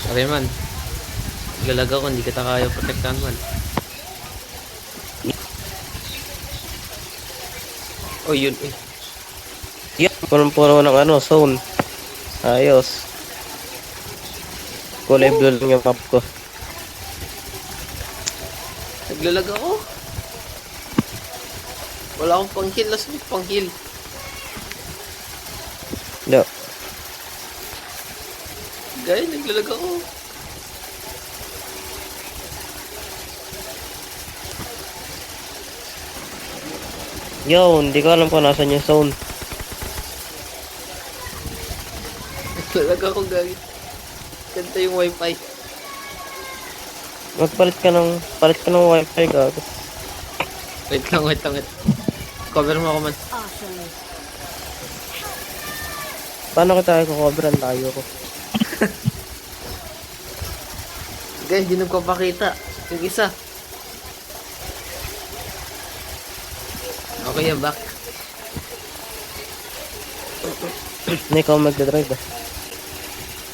Sorry man. Galaga ko, hindi kita kaya protektahan man. Oh, yun eh. Yan, punong-puno ng ano, zone. Ayos. Kulay blue lang yung map ko. Naglalag ako. Wala akong pang-heal. Last week pang-heal. No. Guys, naglalag ako. Yo, hindi ko alam kung nasan yung zone. Naglalag ako, guys. Ganda yung wifi. Magpalit ka ng wifi, gago. Wait lang. Cover mo ako man. Paano kita i-cover? Ang layo ko. Guys, di nagpapakita. Yung isa. Okay, I'm back. Hindi ikaw magdadrive ah.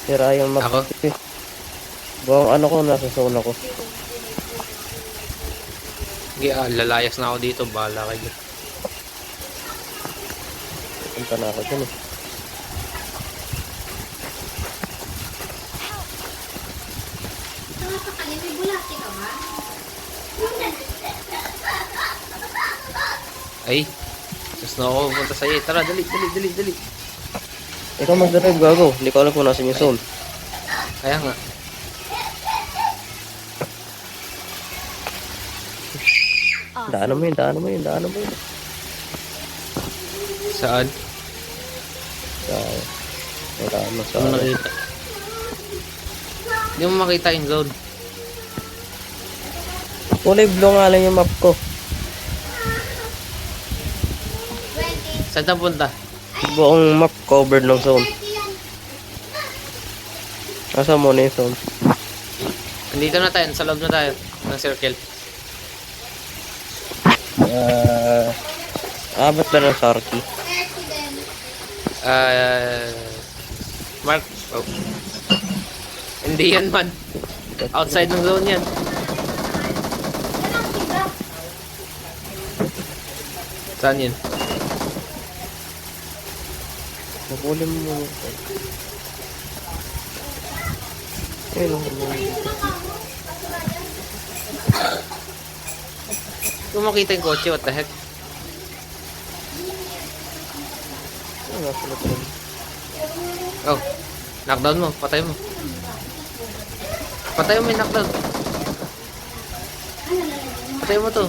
Sira yung map. Ako? Buong ano ko, nasa zone ako. Sige, lalayas na ako dito. Bahala kayo. Punta na ako dyan eh. Ay, sus na ako pupunta sa'yo. Tara, dali. Ikaw magdadrive, gago. Hindi ko alam kung nasan yung zone. Kaya nga. Daanan mo yun. Saan? Wala sa Hindi mo nakita. Hindi mo makita yung zone. kulay blue nga lang yung map ko. Saan na punta? Buong map covered ng zone. Nasa mo na yung zone? Nandito na tayo. Sa loob na tayo. Ng circle. Abot na ng Sarky. Mark. Oh. Hindi yan man. Outside ng zone yan. Saan yun? Nabuli mo mo. Ayun ang Kung makita yung kotse, what the heck? Oh, knockdown mo. Patay mo. Patay mo yung knockdown. Patay mo to.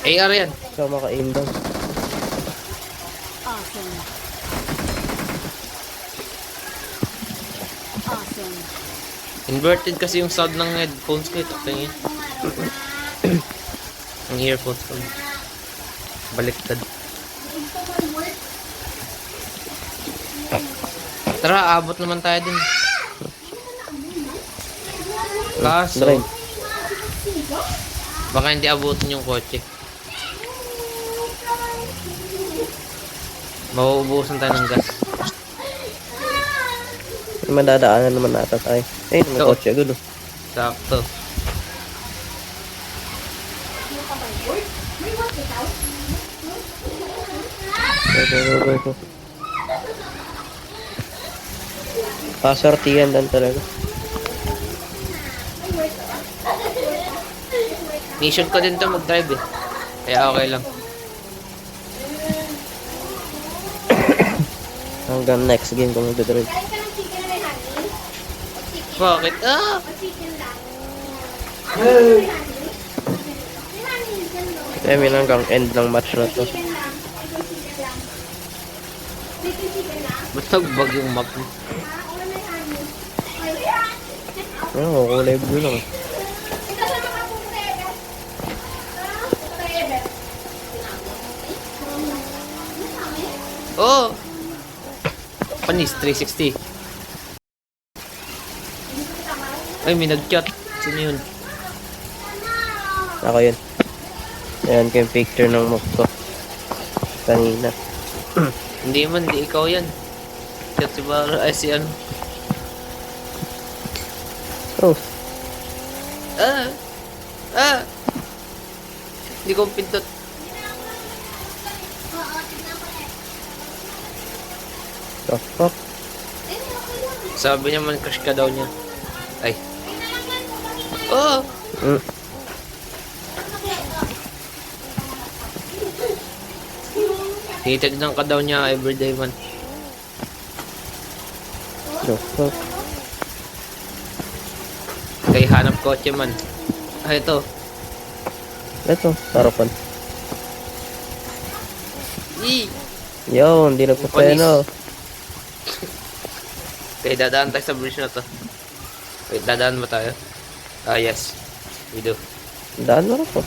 AR yan. Ikaw maka-aim down. Inverted kasi yung sound ng headphones ko. Ito tingin. Ang earphones ko. Baliktad. Tara, abot naman tayo din. Kaso, baka hindi abutin yung kotse. Mauubusan tayo ng gas. Madadaanan naman nata tayo. Ayun, may Oo. kotse agad oh. Sakto. Go. Pasortihan dan talaga. Mission ko din to mag-drive eh. Kaya okay lang. Hanggang next game kung magdadrive. Bakit? Ah! I mean, hanggang end ng match na to. Ba't nagbag yung map mo? Oo, kulay blue lang. Oh! Panis, 360. Ay, may nag-chat. Sino yun? Ako yun. Ayan ko yung picture ng move ko. Kanina. Hindi man, hindi ikaw yan. Chat si Bara, ay si ano. Rose. Ah! Ah! Hindi ko pindot. The fuck? Sabi niya man crush ka daw niya. Ay. Oh! Mm. Titignan ka daw niya everyday man. The fuck? Kay hanap kotse man. Ah, ito. Ito, sarapan. Yee! Hindi nagpapeno. Okay, dadaan tayo sa bridge na to. Wait, dadaan ba tayo? Ah, yes. We do. Daan mo rin po.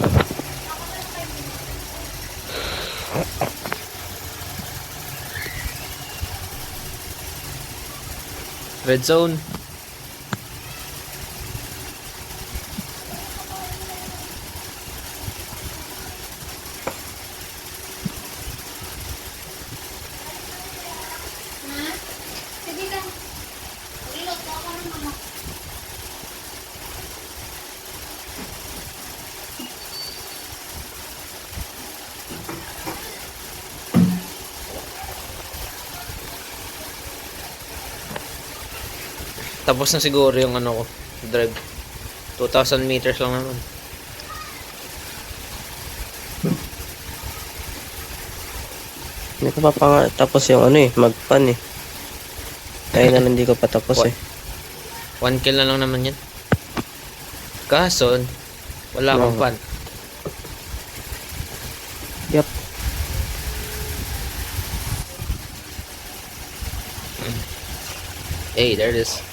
Red zone. Sige lang. Ilot ko ako ng mama. Tapos na siguro yung ano ko. Drive. 2,000 meters lang naman. Hindi ko pa tapos yung ano magpan eh. Kaya na hindi ko pa tapos eh. 1 kill na lang naman yan. Kaso, wala akong pan. Yup. Hey, there it is.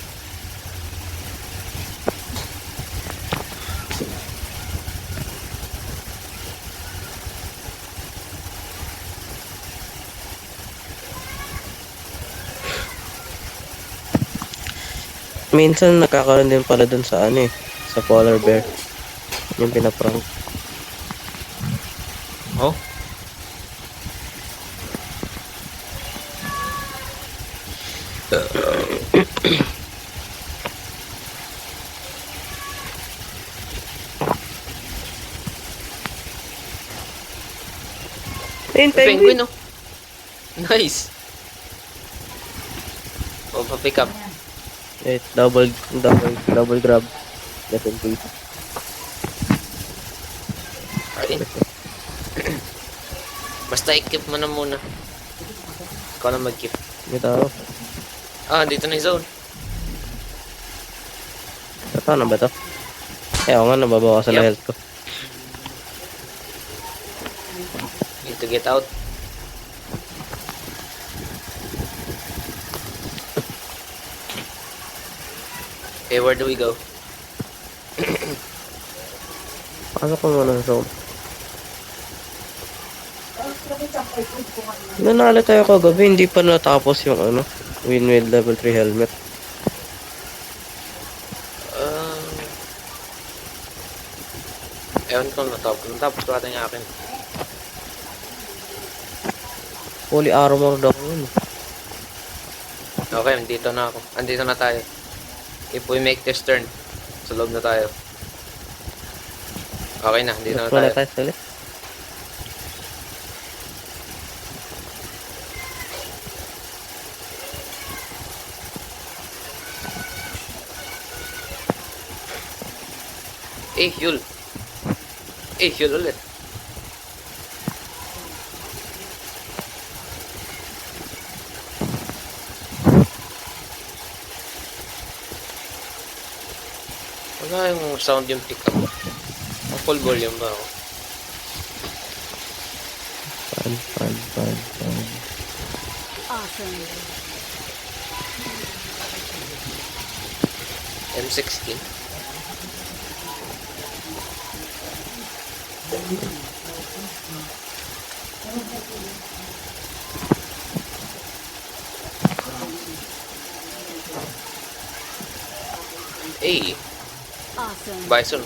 Minsan nakakaroon din pala dun sa ano sa polar bear. Yung pinaprank. Oh? Ayun, Penguin, oh. Nice. Oh, pa-pick up. Wait, double grab. Definitely. Ay. Basta i-keep mo na muna. Ikaw na mag-keep. May tao. Ah, dito na yung zone. Ito na ba ito? Eh, ako nga, nababawasan na Yup. health ko. Need to get out. Okay, where do we go? Pasok ko muna sa zone. Nanalo tayo kagabi, hindi pa natapos yung win with level 3 helmet. Ewan ko natapos ko ata yung akin. Fully armor daw yun. Okay, andito na ako. Andito na tayo. If we make this turn, sa loob na tayo. Okay na, andito na Wala tayo. tayo ulit. Heal. Heal ulit. Wala yung sound yung pick up. Full volume ba ako? Fun. Awesome. M16. Hey, Awesome. Bison.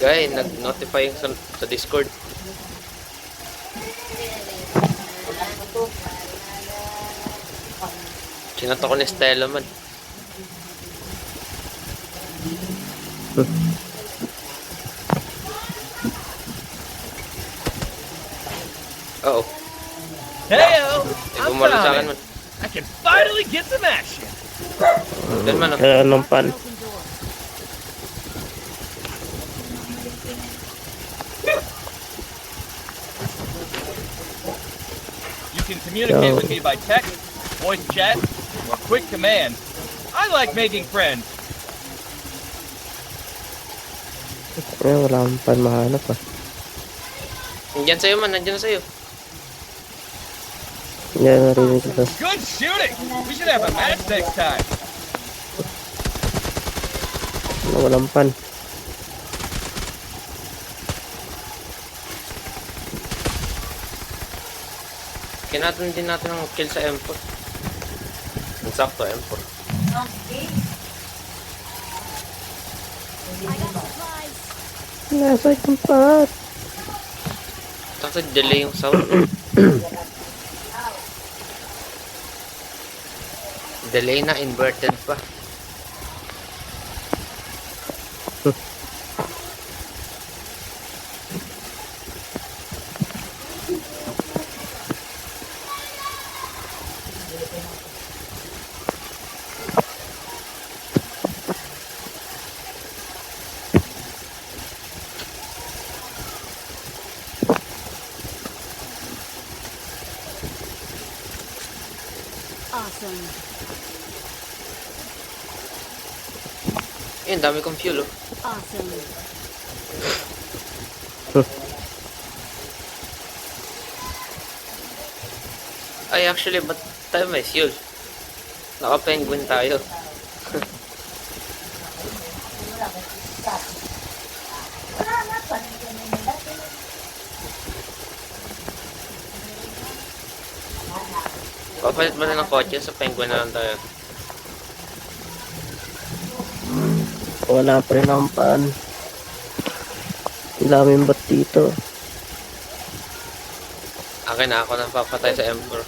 Guy, nag-notify yung sa Discord. Sinato ko ni Stella man. Oo. Heyo, May I'm bumalo sa akin Tommy. man. I can finally get some action. Doon man, oh. Kaya anong pan? You can communicate with me by text, voice chat, or quick command. I like making friends. Wala akong pan mahanap ah. Nandiyan sa'yo man, nandiyan na sa'yo. Hindi na narinig ko. Good shooting. We should have a match next time. Walang pan. Kinatan din natin ang kill sa M4. Ang sakto, M4. Nasa yung pan. Tapos delay yung sound. Delay na, inverted pa. Awesome. Ayun, dami kong fuel, oh. Awesome. Ay, actually, ba't tayo may fuel? Naka-penguin tayo. Papalit ba na ng kotse? Sa penguin na lang tayo. Wala pa rin akong pan. Ang daming bat dito. Akin na ako nang papatay sa M4.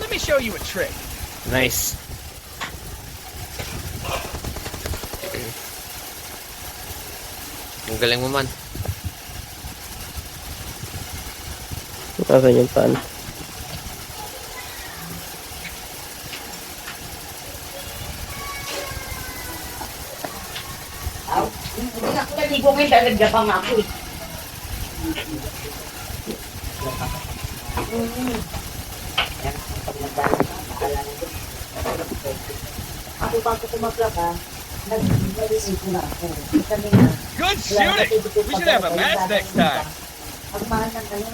Let me show you a trick. Nice. Ang galing mo man. Asan yung pan? Hindi na ako naligo ngayon dahil naggapang ako eh. Ako bago ko maglaba, nag-malisin na ako. Kami na, Good shooting. We should have a match next time. ang mahal ng ano,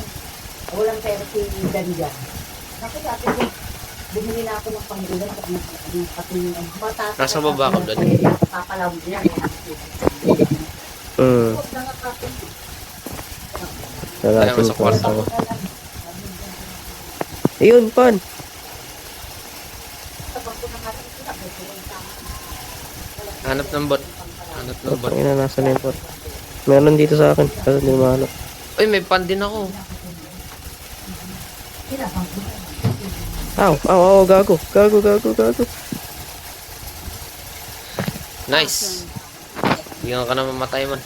walang pera si Danja. Naku, sabi ko, bumili na ako ng panggulan at pati yung mataas. Nasa baba ka doon. Papalawin niya. Wala Tayo mo sa sa kwarto. ako. Ayun, pan. Hanap ng bot. Hanap ng bot. Ang ina, nasa na yung pot. Meron dito sa akin. Kasi hindi mahanap. Uy, may pan din ako. Aw, aw, aw, gago. Gago, gago, gago. Nice. Bigyan ka na mamatay man.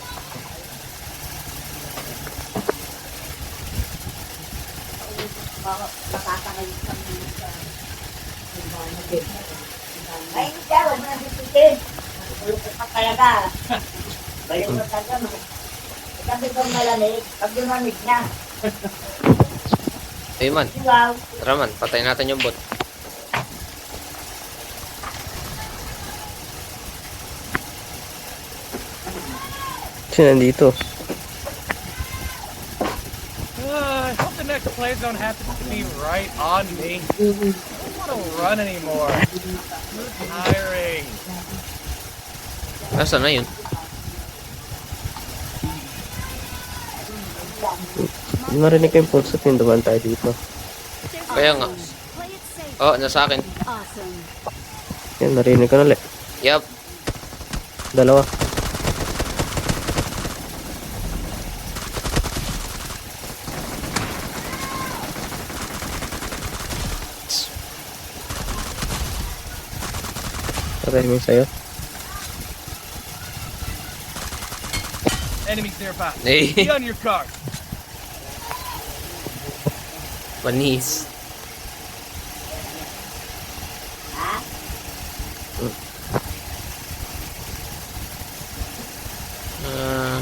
Ay, siya, huwag mo na sisitin. Matulog ka talaga. Bayo ka talaga. Sabi ko malamig, pag lumamig na. Ay man. Wow. Tara man, patay natin yung bot. kasi nandito. I hope the next play zone happens to be right on me. I don't want to run anymore. It's tiring. Nasaan na yun? Hindi marinig ko yung pulse at yung dumaan tayo dito. Kaya nga. Play it safe. Oh, nasa akin. Awesome. Yan, narinig ko na ulit. Yup. Dalawa. Patay mo yung sa'yo. Enemies nearby. Eh, Be on your guard. panis. Ah,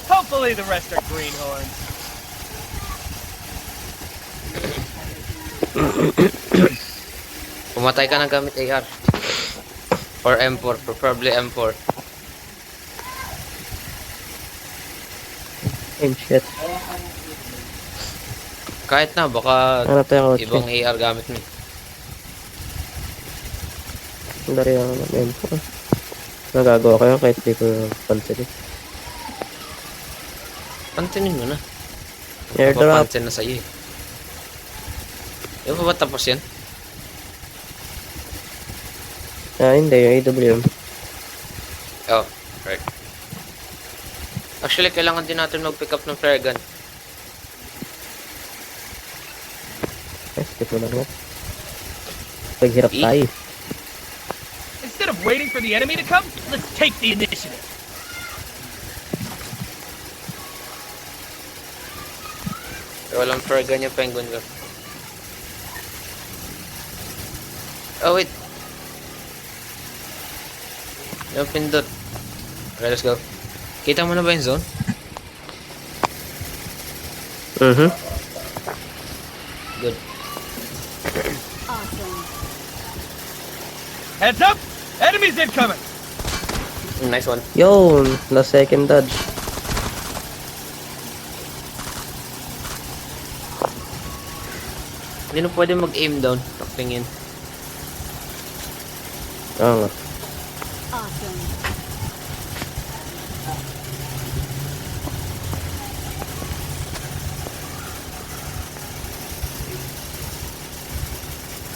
Hopefully the rest are greenhorns. pumatay ka na gamit AR. Or M4, preferably M4. Aim shit. Kahit na, baka Hanap tayo kotse. ibang AR gamit mo. Ang dari lang naman M4. Nagagawa ko yun kahit di ko pansin. Pantinin mo na. Airdrop. Papansin na sa'yo eh. Yung pa ba tapos yan? Ah, hindi. Yung AWM. Oh, right. Actually, kailangan din natin mag-pick up ng flare gun. Skip mo lang yan. Paghirap Eh. tayo. Instead of waiting for the enemy to come, let's take the initiative. Walang flare gun yung penguin ko. Oh, wait. Yung pindot. Okay, let's go. Kita mo na ba yung zone? Good. Awesome. Heads up! Enemies incoming! Nice one. Yun! Last second dodge. Hindi na pwede mag-aim down. Tingin. Oo nga. Awesome.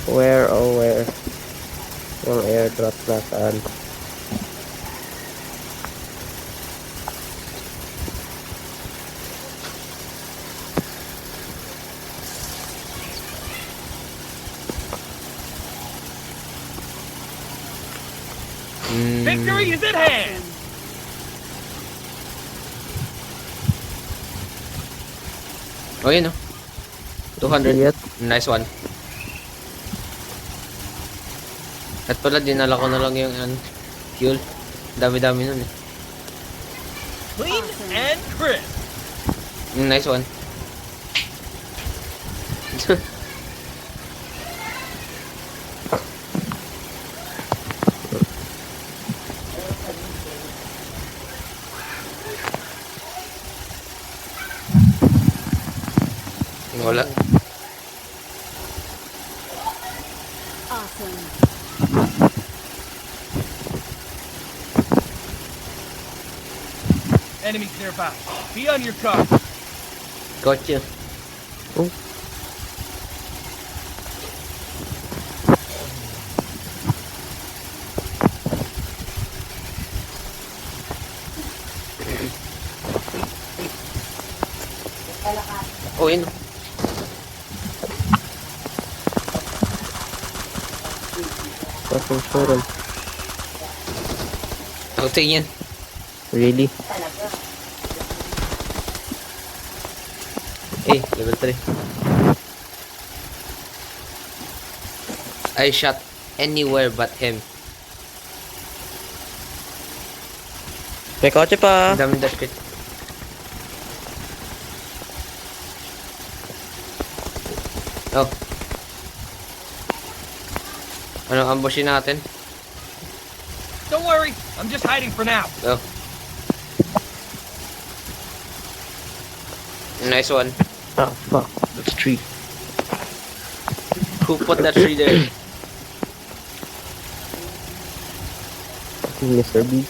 Where, oh where? Yung airdrop na saan? Victory is at hand! Oh, yun oh. 200. Yet. Nice one. At pala, dinala ko na lang yung fuel. Dami-dami nun eh. Clean and crisp. Nice one. Wala. Awesome. Enemies nearby. Be on your guard. Gotcha. Oh. Oh, yun. Passing showroom. Ako tingin. Really? Eh, level 3. I shot anywhere but him. May kotse pa! Ang daming dash pit. Oh. Ano, ambushin natin? Don't worry, I'm just hiding for now. Go. Nice one. Ah, fuck. That's 3. Who put that tree there? Mr. B.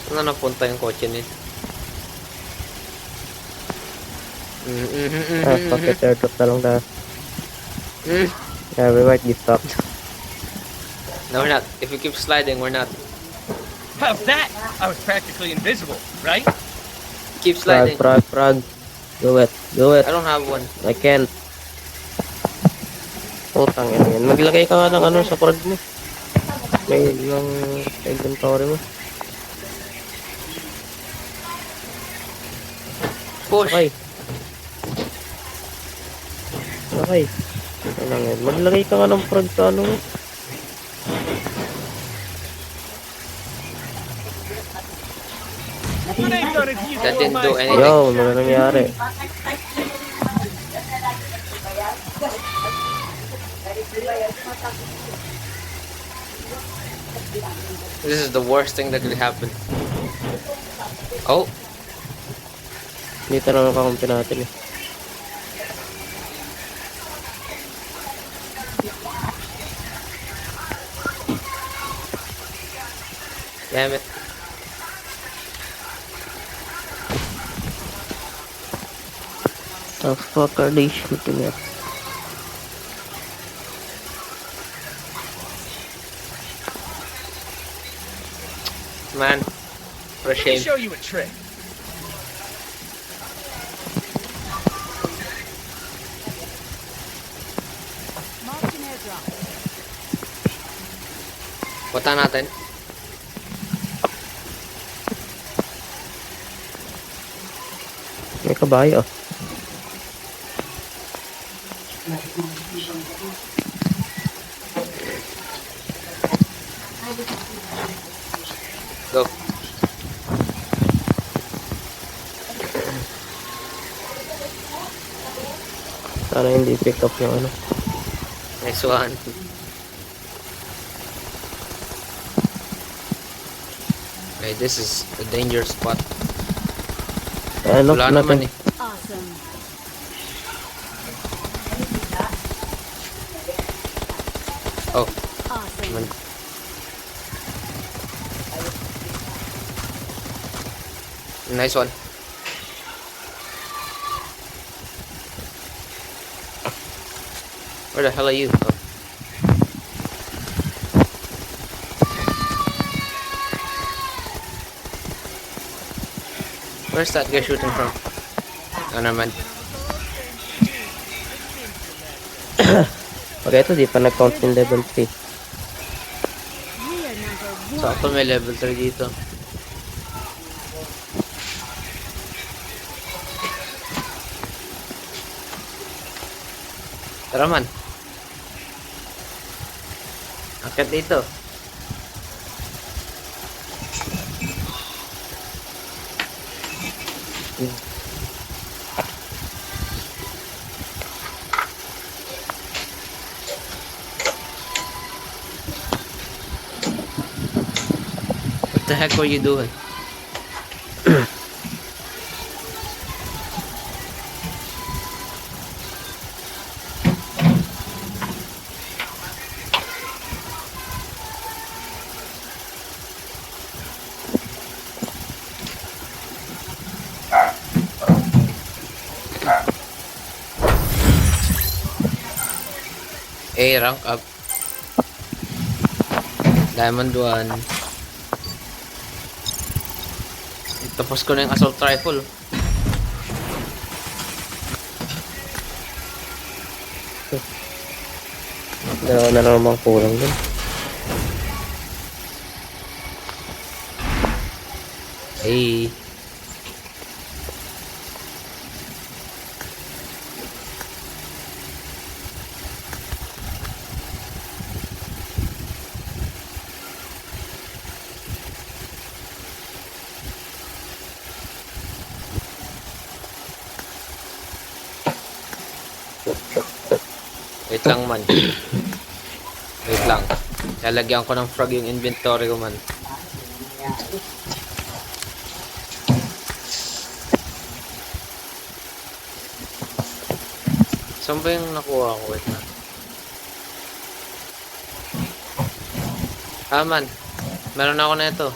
Saan na napunta yung kotse niya? Ah, fuck it. Airdrop na lang na. Yeah, we might be stopped. No, we're not. If we keep sliding, we're not. How's that? I was practically invisible, right? Keep Frog, sliding. frog. Do it. Do it. I don't have one. I can't. Putang ina yan. Maglagay ka nga ng ano sa frog mo. May yung inventory mo. Push. Okay. Okay. Ano lang yan. Maglagay ka nga ng frog sa ano mo. Grenade gun is useful That in didn't my do spot. anything. Yo, ano nangyari? This is the worst thing that could happen. Oh, Dito na lang kakampi natin eh. damn it. The fuck are they shooting at? Man, for a Let me shame. show you a trick. Punta natin. May kabayo. Go. Sana hindi pick up yung ano. Nice one. Okay, this is a dangerous spot. Ano Wala natin? naman eh. Awesome. Oh, Awesome. man. Nice one. Where the hell are you? Oh. Where's that guy shooting from? Oh, never mind. Okay, ito di pa nag-count yung level 3. We are number So ako may level 3 dito. Tara man. Akit dito. What the heck were you doing? Rank up. Diamond 1. Tapos ko na yung assault rifle. Dalawa na lang mga kulang dun. Hey. Wait. Wait lang man. Wait lang. Lalagyan ko ng frog yung inventory ko man. Saan ba yung nakuha ko? Wait na. Man. Meron ako na ito.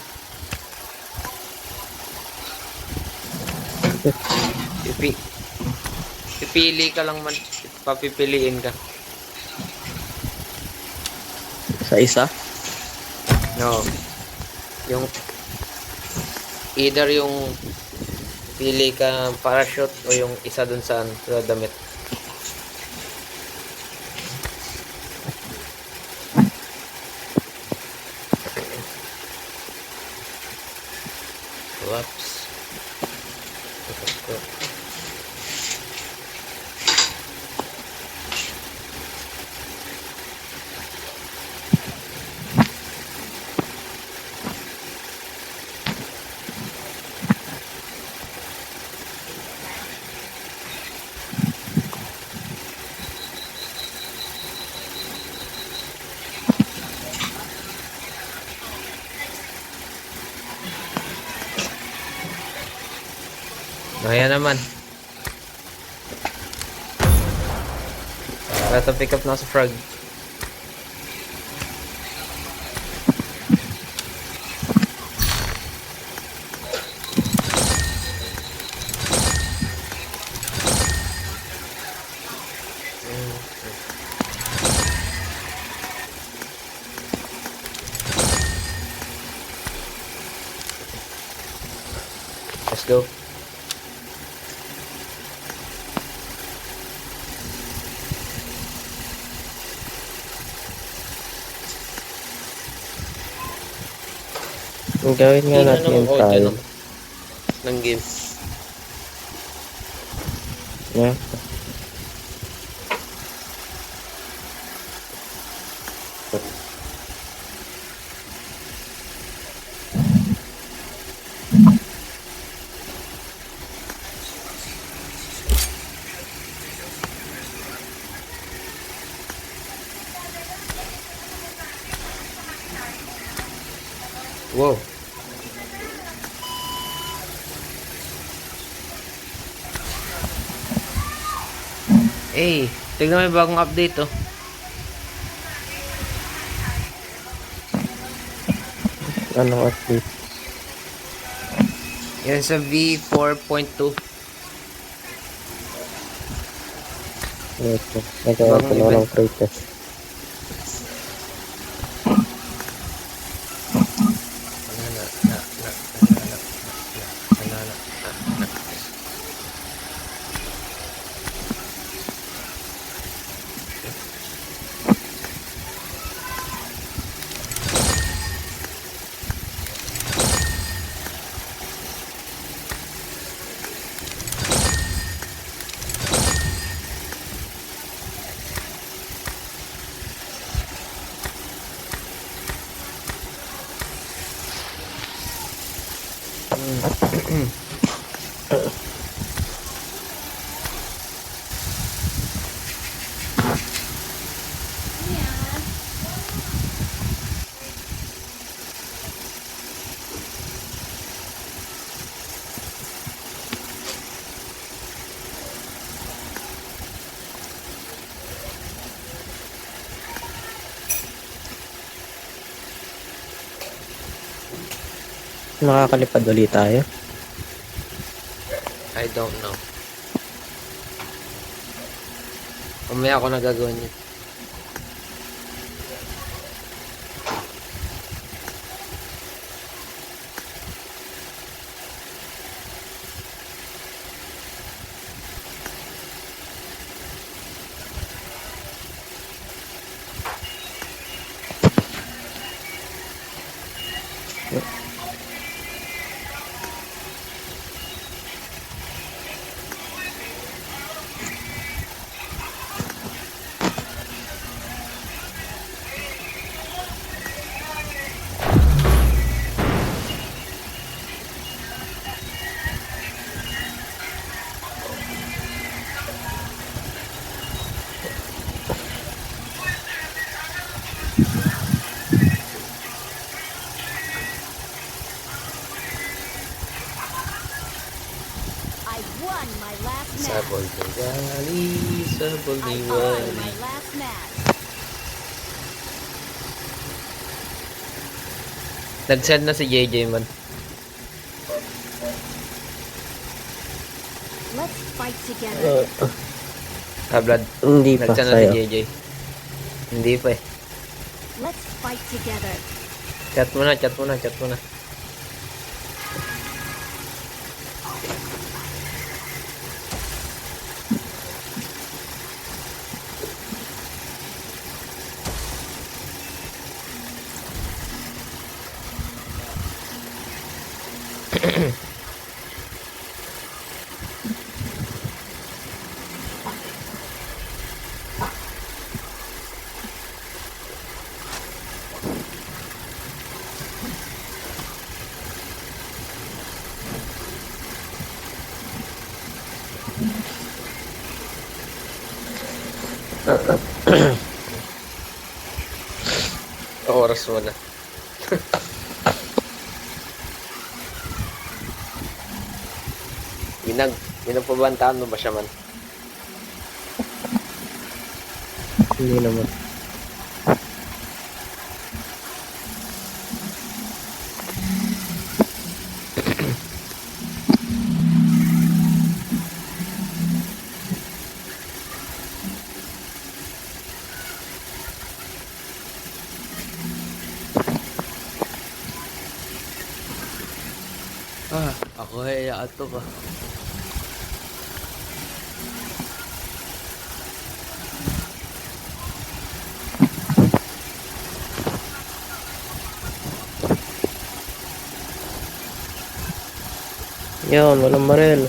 Pipili ka lang man. Papipiliin ka. Sa isa? No. Yung either yung pili ka ng parachute o yung isa dun sa damit. Whoops. Ayan naman. Ito pick up na sa frog. Let's go. Ang gawin nga natin yung tayo. Ng game. Yeah. Wow. Eh, tignan mo yung bagong update oh. Anong update? Yan sa V4.2. Ito. Nagawa ko na ng crate. Nakakalipad ulit tayo. I don't know. Umaya ako na gagawin yun. won my last match. Sabol ni Wally, sabol I ni won Wally. my last match. Nag-send na si JJ man. Let's fight together. Blood. Hindi pa Nag-send na si sa'yo. JJ. Hindi pa eh. Let's fight together. Chat mo na, chat mo na, chat mo na. Oras mo na. Ginagpabantaan mo ba siya man? Hindi naman. Ako ay ato ka. Yun, walang baril.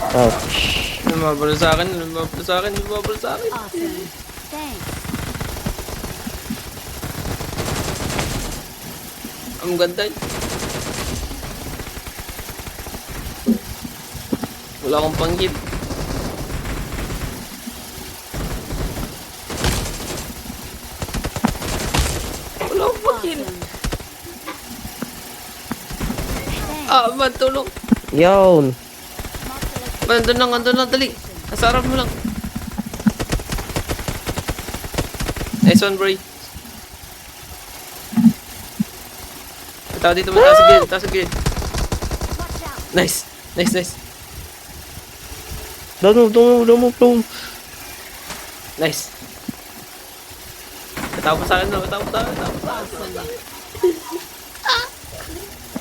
Ouch. Lumabalo sa akin, lumabalo sa akin, lumabalo sa akin. Awesome. Thanks. Ang ganda yun. Wala akong panggip. Wala akong panggip. Awesome. Thanks. Ah, man, tulong. Yun. Mark the Man, andun lang, dali. Nasa harap mo lang. Nice one, bro. Tao dito mo, taas sa gilid, taas sa gilid. Watch out. Nice, nice, nice. Don't move. Nice. Katawa pa sa akin, no? Katawa pa sa akin, katawa pa sa akin.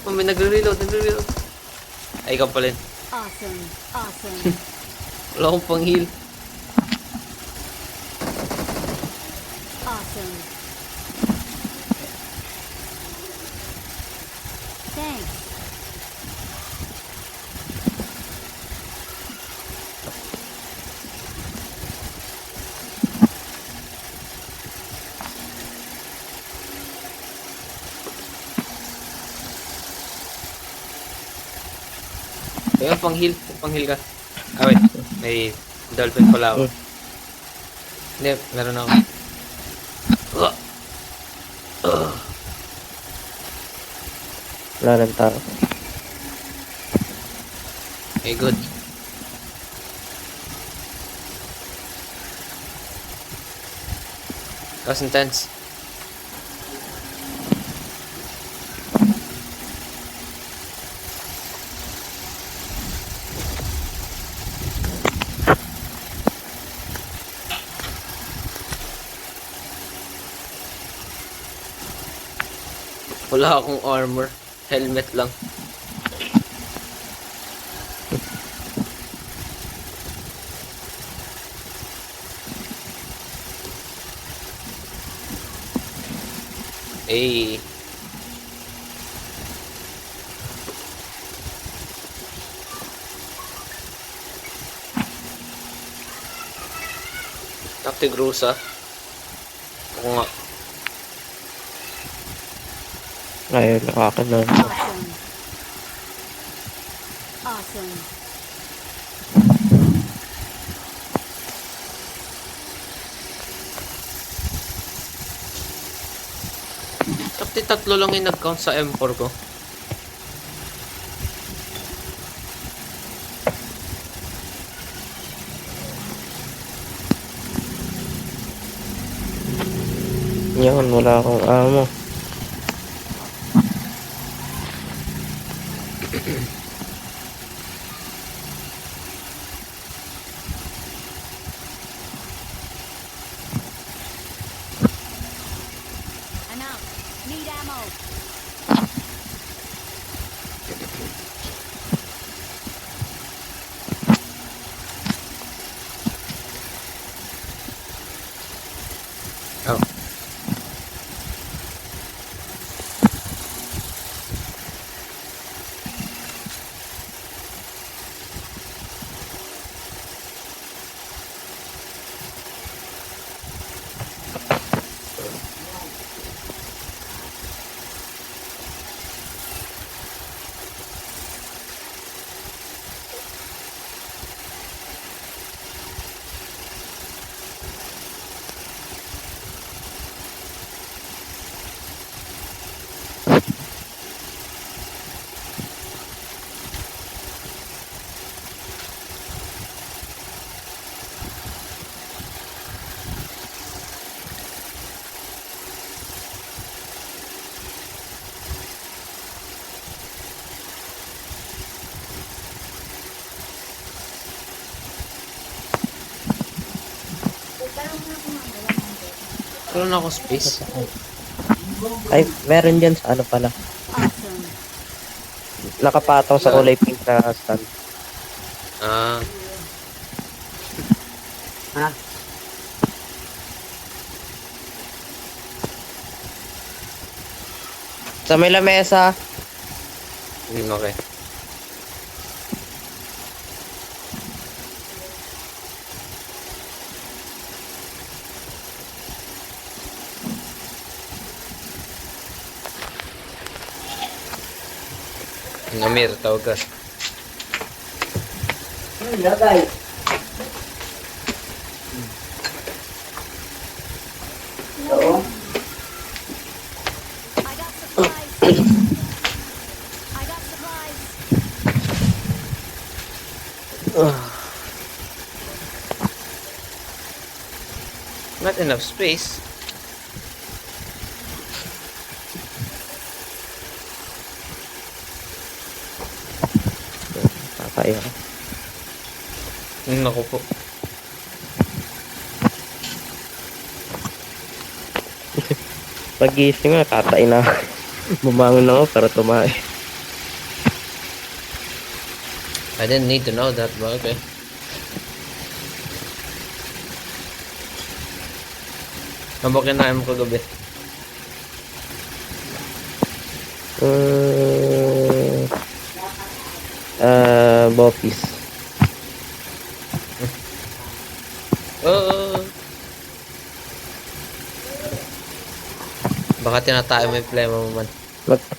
Oh, may nagre-reload. Ay, ikaw pala yun. Awesome. Awesome. Wala akong pang-heal. Awesome. Thanks. Ayun, pang-heal. Pang-heal ka. Ah, wait. May dolphin pala ako. Hindi, meron ako. Wala nang tao. Okay, good. That was intense. Wala akong armor. Helmet lang. Hey. Tigrusa. Ako nga. Ayun, akin na. Awesome. Awesome. Tatlo lang yung nag-count sa M4 ko. Yun, wala akong amo. I'm out. Need ammo. Oh. Wala na ako space. Ay, meron dyan sa ano pala. Awesome. Nakapataw sa kulay pink na stand. Ah, Ha? Sa may lamesa. okay. Amir, tawag ka. Lagay. Oo. I got supplies. I got supplies. Not enough space. Kakayo. Naku po. Pag-gising nga, katain na. Bumangon na ako para tumae. I didn't need to know that, but okay. Ano ba kinain mo kagabi? Bopis. Oo. Baka tinatayo mo yung plema mo man. Baka.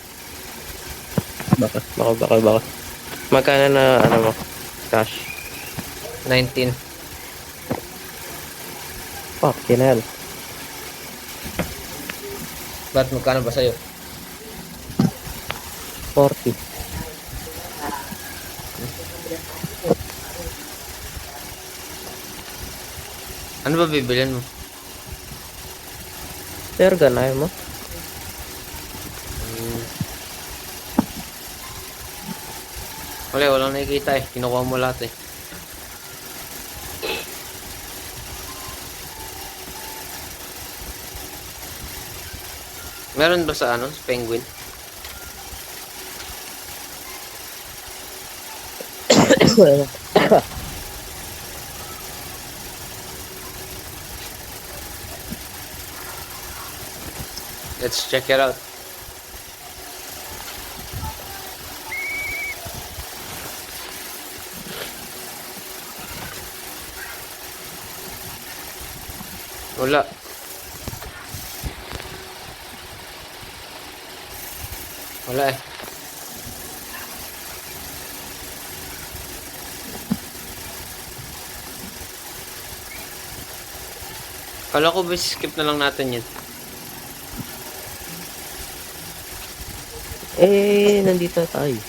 Magkano na, ano mo, cash? 19. Fuck, kinahal. Ba't magkano ba sa'yo? 40. Ano ba bibilin mo? Sir, ganay mo? Wala, walang nakikita eh. Kinukuha mo lahat eh. Meron ba sa ano? Sa Penguin? Let's check it out. Wala. Wala eh. Kala ko ba skip na lang natin yun? Nandito tayo.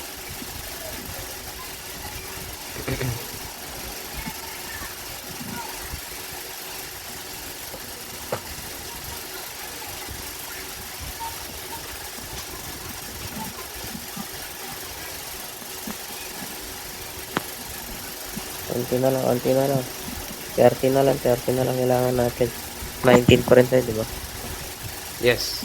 Konti na lang, konti na lang. 30 na lang, 30 na lang kailangan natin. 19 pa rin tayo, di ba? Yes.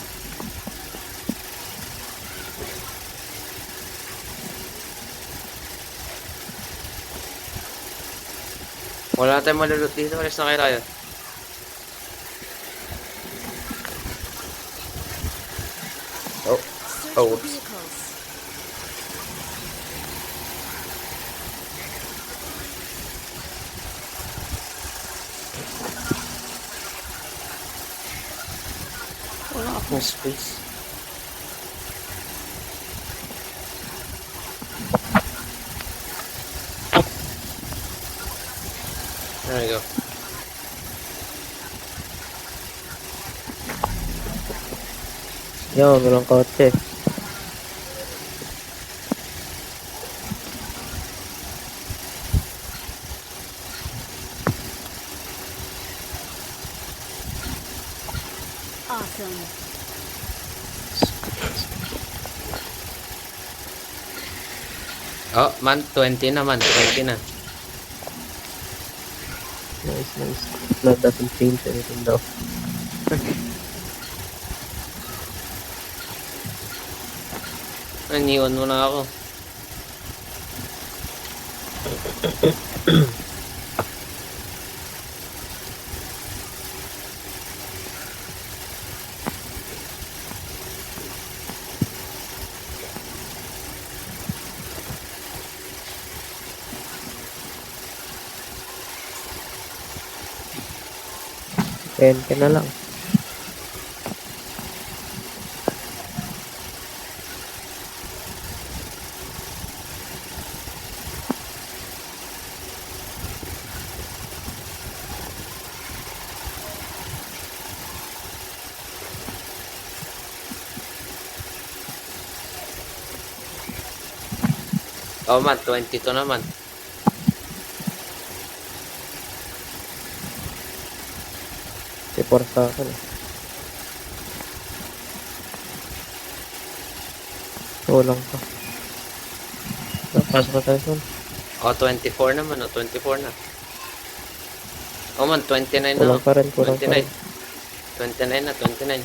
Wala tayong malulot dito. Alis na kayo tayo. Oh. Oh, oops. Wala akong space. There we go. Yo, walang kotse. Awesome. Oh, man, 20 na man. 20 na. Nice, nice. That doesn't change anything though. Aniwan mo na ako. Ka na lang. Oh man, 22 naman. Si Porta ka na. Walang pa. Napasok ka tayo son. Oh, 24 naman. Oh, 24 na. Oh man, 29 na. Kulang pa rin, kulang pa 29. rin. 29 na, 29.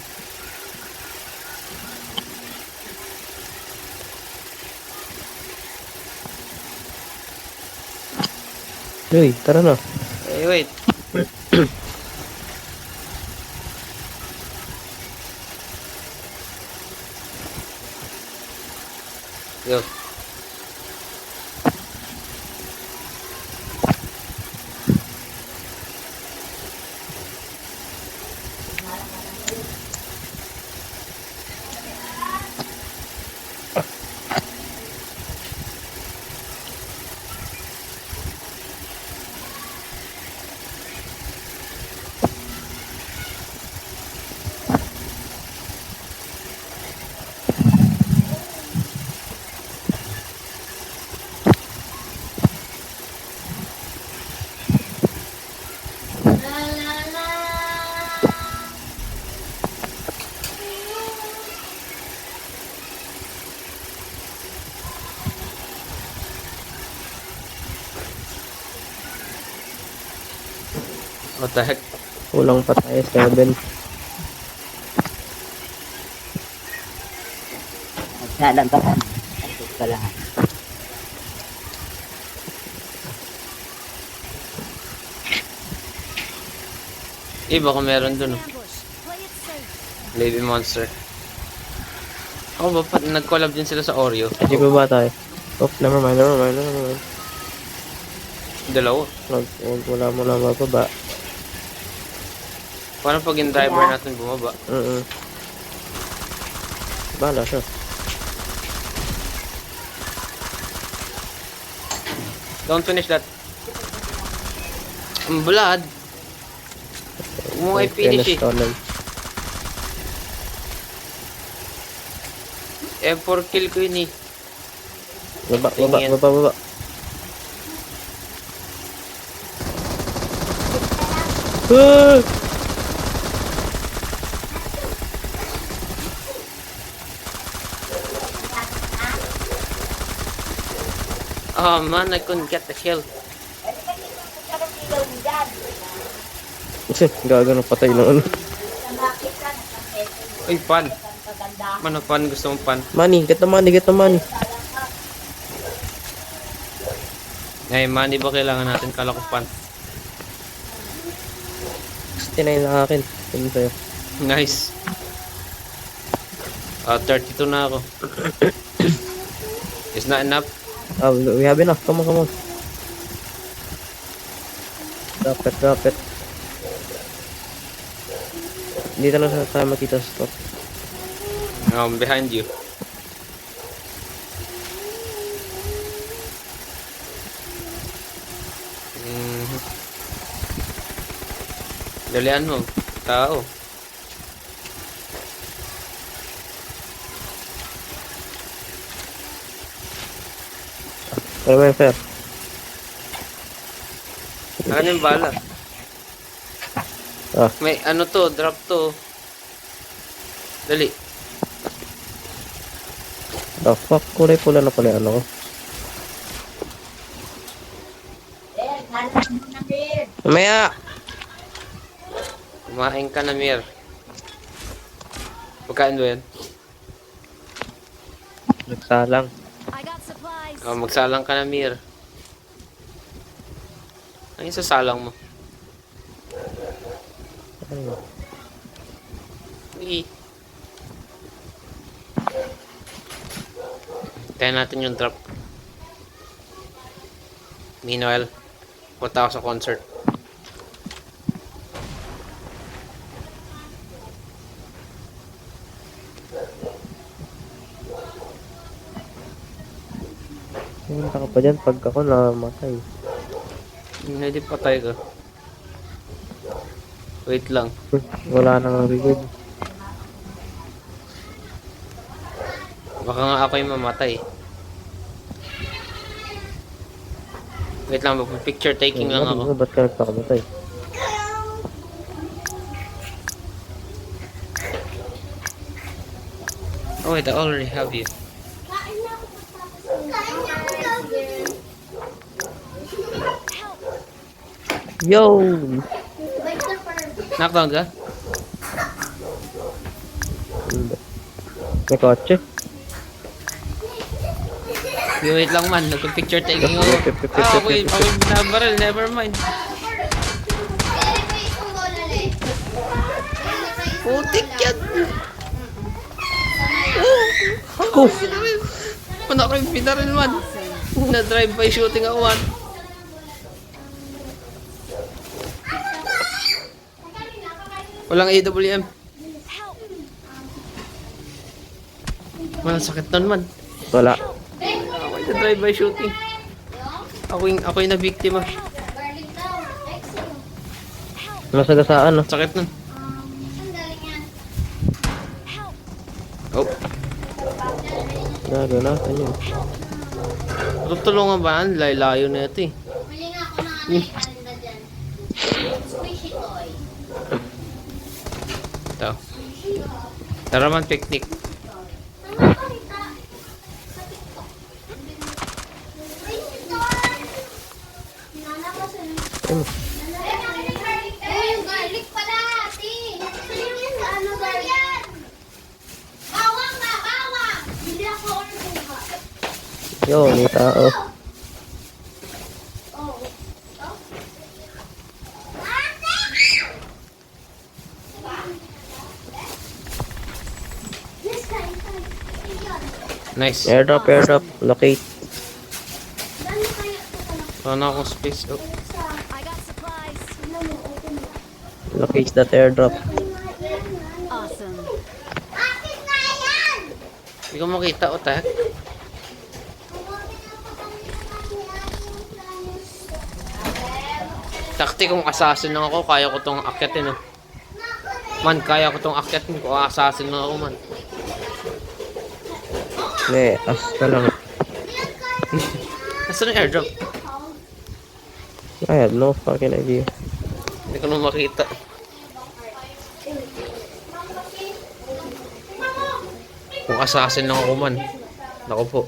Uy, tara na. Hey, wait. Go. La la la. What the heck? Kulang pa tayo, 7. Magsalang ka lang. Tapos ka lang. Eh, baka meron dun. Oh. Ambush. Play it safe. Baby monster. Oh, ba? Nag-collab din sila sa Oreo. Kasi ba ba tayo? Oh, never mind, never mind, never mind. Dalawa. Wala mo lang mababa. Paano pag yung driver natin bumaba? Bahala siya. Don't finish that. Ang blood. Huwag mo ay finish eh. M4 kill ko yun eh. Baba. Ah! Oh man, I couldn't get the kill. Kasi, gagano patay ng ano. Uy, pan. Ano pan? Gusto mong pan? Money, get the money. Ay, money ba kailangan natin? Kala ko pan. 69 lang akin. Sabi sa'yo. Nice. 32 na ako. It's not enough. We have enough. Come on. Drop it. Dito na sa tayo makita sa stop. Behind you. Dalian mo. Tao. Pero may fair. Akin yung bala. May ano to, drop to. Dali. The fuck? Kulay pula na pala ano ko. Mamaya! Kumain ka na, Mir. Pagkain mo yan? Nagsalang. I got supplies. Magsalang ka na, Mir. Ano yung sasalang mo? Ano? Uy. Tayo natin yung drop. Meanwhile, punta ako sa concert. Pumunta ka pa dyan pag ako namatay. Hindi patay ka. Wait lang. Wala nang revive. Baka nga ako yung mamatay. Wait lang, picture taking lang ako. Ba't ka nagpakamatay? Oh wait, I already have you. Yo! Knockdown ka? May kotse? Wait lang man, nagpa-picture taking ako. Wait, ako yung binabaril, never mind. Putik yan! Oh! Paano ako yung binaril man? Na-drive by shooting ako man. Walang AWM. Walang sakit nun man. Wala. Ako yung na-drive by shooting. Ako yung na-biktima. Nasagasaan, no? Sakit nun. Oh. Gago na, yun. Tutulungan ba? Layo na ito eh. Mali nga ako ng ano yung palinda dyan. Squishy toy. Ito. Tara man, picnic. Ano nakita? Sa TikTok. Squishy toy! Hinana ko sa yung garlic pala, ate. Yung ano garlic? Bawang na, bawang! Hindi ako order ba? Yo, may tao. Oh. Nice. Airdrop. Locate. Wala na akong space. Oh. I got supplies. Locate that airdrop. Awesome. Akin na yan! Hindi ko makita, otak. Takti kung assassin lang ako, kaya ko tong akyatin, oh. Man, kaya ko tong akyatin kung assassin lang ako, man. Hindi, as ka lang. Nasaan yung airdrop? I have no fucking idea. Hindi ko naman makita. Kung assassin lang ako, man. Naku po.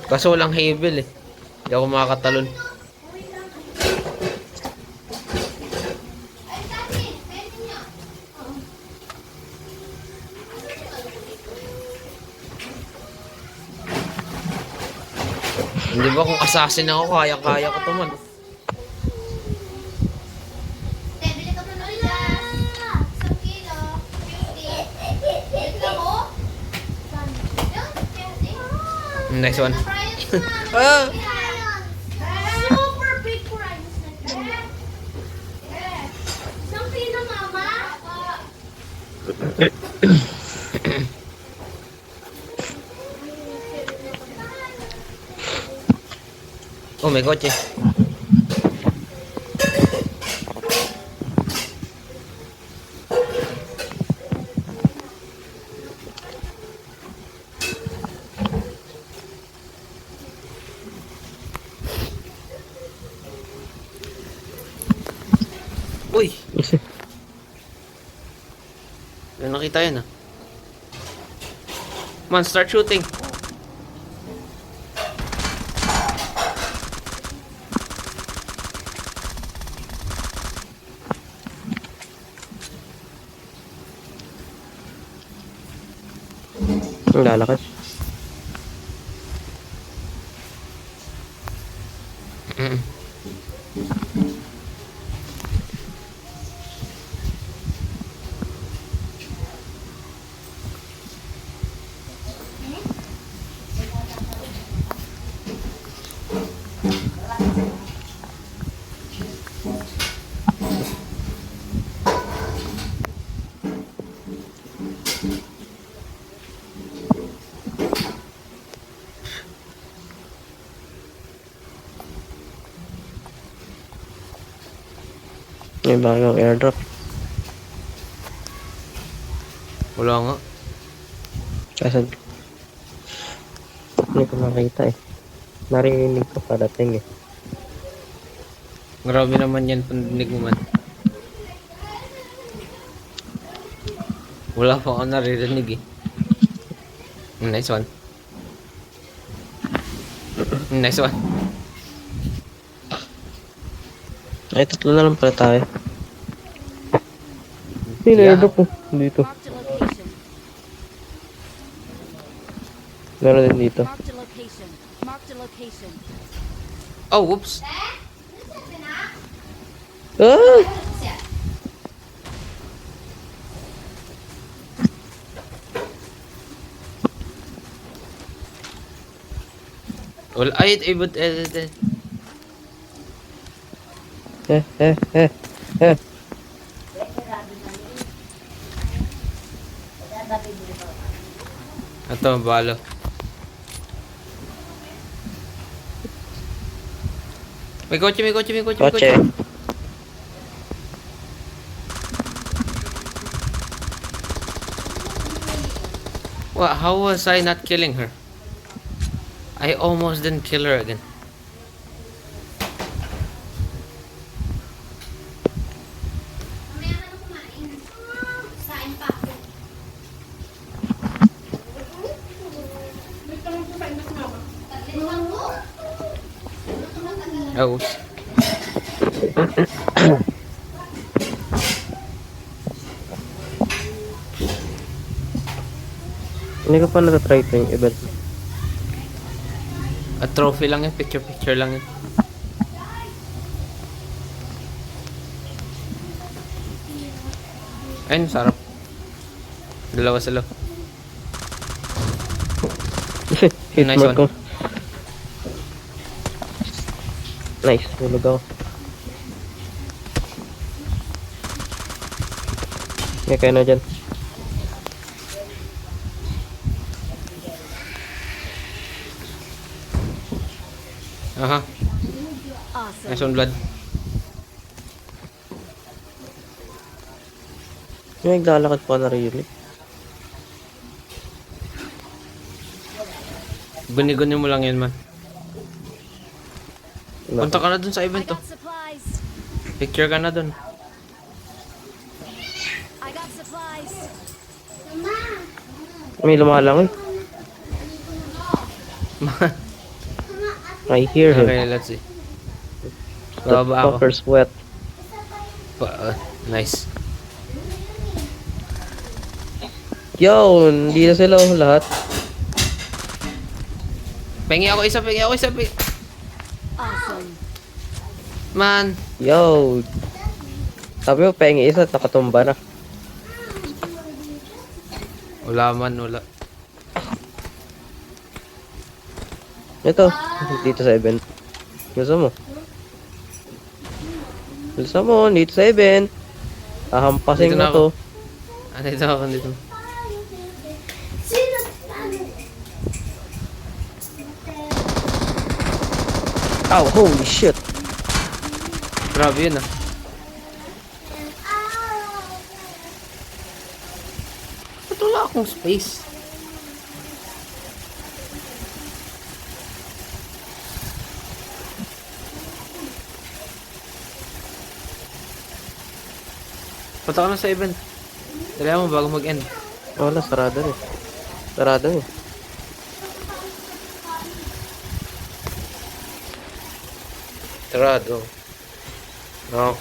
Kaso walang havel, eh. Hindi ako makakatalon. Hindi ba kung assassin ako, kaya-kaya ko to, man. Bili ka pa na isang kilo. 50. Bili ka mo? Nice one. Ah! Super big price. Isang kilo, mama? Oh, may kotse. Uy! Yung nakita yun, ah. Man, start shooting. Ang lalakad. Mm. May bagong airdrop. Wala nga. Kasi hindi ko makita eh. Narinig ko padating eh. Grabe naman yan, pandinig mo, man. Wala pa ako naririnig, eh. Nice one. Nice one. Ay, tatlo na lang pala tayo. May Yeah. airdrop ko. Dito. Marked a location. Meron din dito. Marked a location. Marked a location. Oh, whoops. Ah! Well, ay, but, Eh. Ito, balo. May kotse. Kotse. What? How was I not killing her? I almost didn't kill her again. Mamaya ka na kumain. Sain pa ako. Tagliwan mo? Oh, oops. Hindi ko pa natatry ito yung event. A trophy lang yun, picture lang yun. Ayun, sarap. Dalawa sila. Hit Nice mark one. ko. Nice, tulog ako. May kayo na dyan. Aha, Awesome. nice on blood. May naglalakad pa na really. Guni-guni mo lang yun, man. Punta ka na dun sa I event, oh. got supplies. Picture ka na dun. I got supplies. May lumalang eh. I hear him. Okay, let's see. That Bababa ako. fucker's wet. Nice. Yo, hindi na sila lahat. Pengi ako isa. Awesome. Man. Yo. Sabi mo, pengi isa, nakatumba na. Wala man, wala. Ito, dito sa event. Gusto mo? Gusto mo, dito sa event. Ahampasin Dito na ko to. Dito ako, dito. Sino? Ow, holy shit. Grabe yun, ah. Ba't wala akong space? Punta ka na sa event. Dali mo bago mag-end. Wala, sarado eh. Sarado eh. Sarado. No.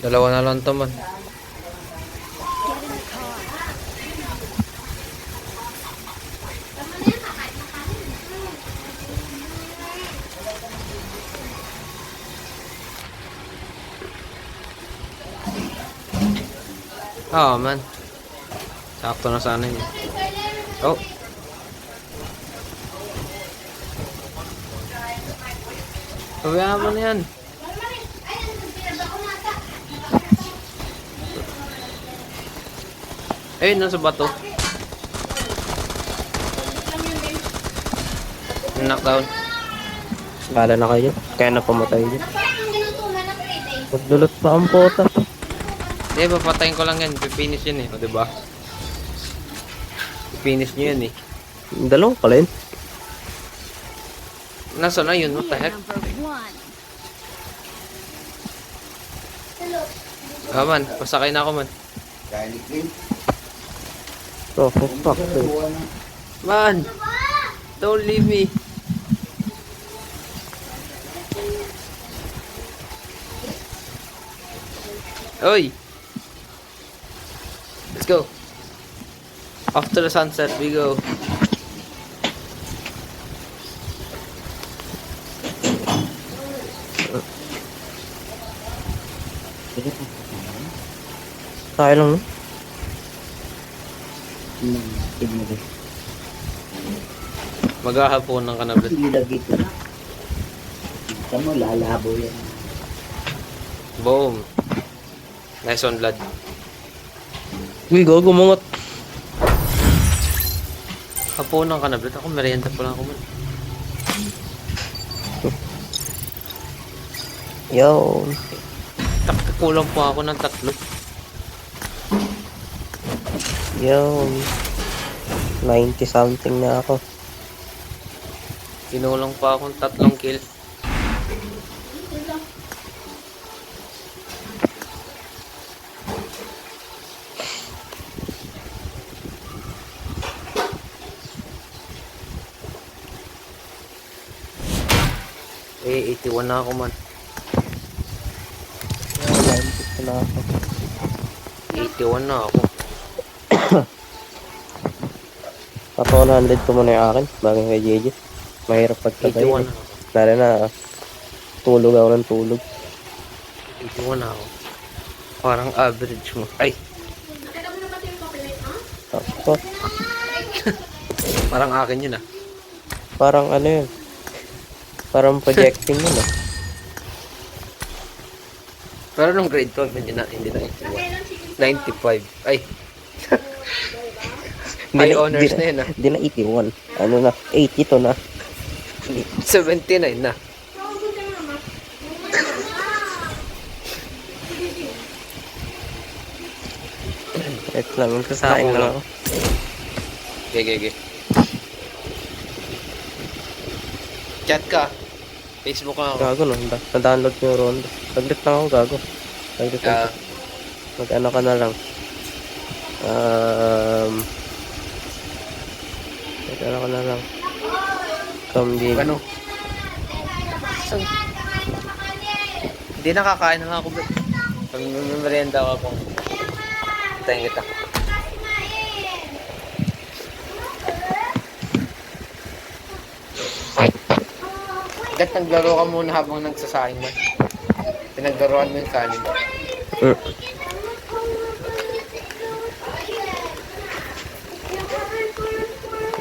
Dalawa na lang to, man. Get in the car. Oh, man. Sakto na sana yun. Oh. Pabayaan mo na yan. Ayun, nasa bato. Knockdown. Kala na kayo. Kaya na pumatay dyan. Parang ang ginutuman ng Friday. Magdulot pa ang pota. Hindi, papatayin ko lang yan. Pipinish yun eh. O, diba? Pipinish nyo yan eh. Dalawang pala yun. Nasa na yun? What the We are heck? number one. Ah, man. Pasakay na ako, man. Oh, fuck. Man! Don't leave me. Oi! Let's go. After the sunset, we go. Tayo lang, no? Maghahaponan ka na, bro. Kamu lalabo yan. Boom. Nice on, blood. Uy, go, gumungot. Haponan ka na, blood. Ako, merienda pa lang ako, man. Yo. Kulang pa ako ng 3. Yo. 90 something na ako. Kinulang pa akong 3 kills. Eh, 81 na ako, man. 90 na ako. 81 na ako. Pato 100 ko muna yung akin. Bagay kay JJ. Mahirap 81 pagkabay. na ako. Lalo na tulog ako ng tulog. 81 na ako. Parang average mo. Ay, Ako, parang akin yun ah. parang ano yun. Parang projecting yun ah. Pero nung grade 12, hindi na 81. 95. Ay, high honors na yun ah. Hindi na 81. Ano na, 82 na. 79 na. Wait lang, magsasain lang ako. Gege. Chat ka. Facebook ka ako. Gago no, na-download ko yung Rondo. Saglit lang ako, gago. Saglit lang. Ah, Mag-ano ka na lang. Mag-ano ka na lang. Kambing. ano? Hindi nakakain na lang ako. Pag merienda ako kung hintayin kita. Gat, naglaro ka muna habang nagsasaing mo. Pinaglaruan mo yung kanin. Mm.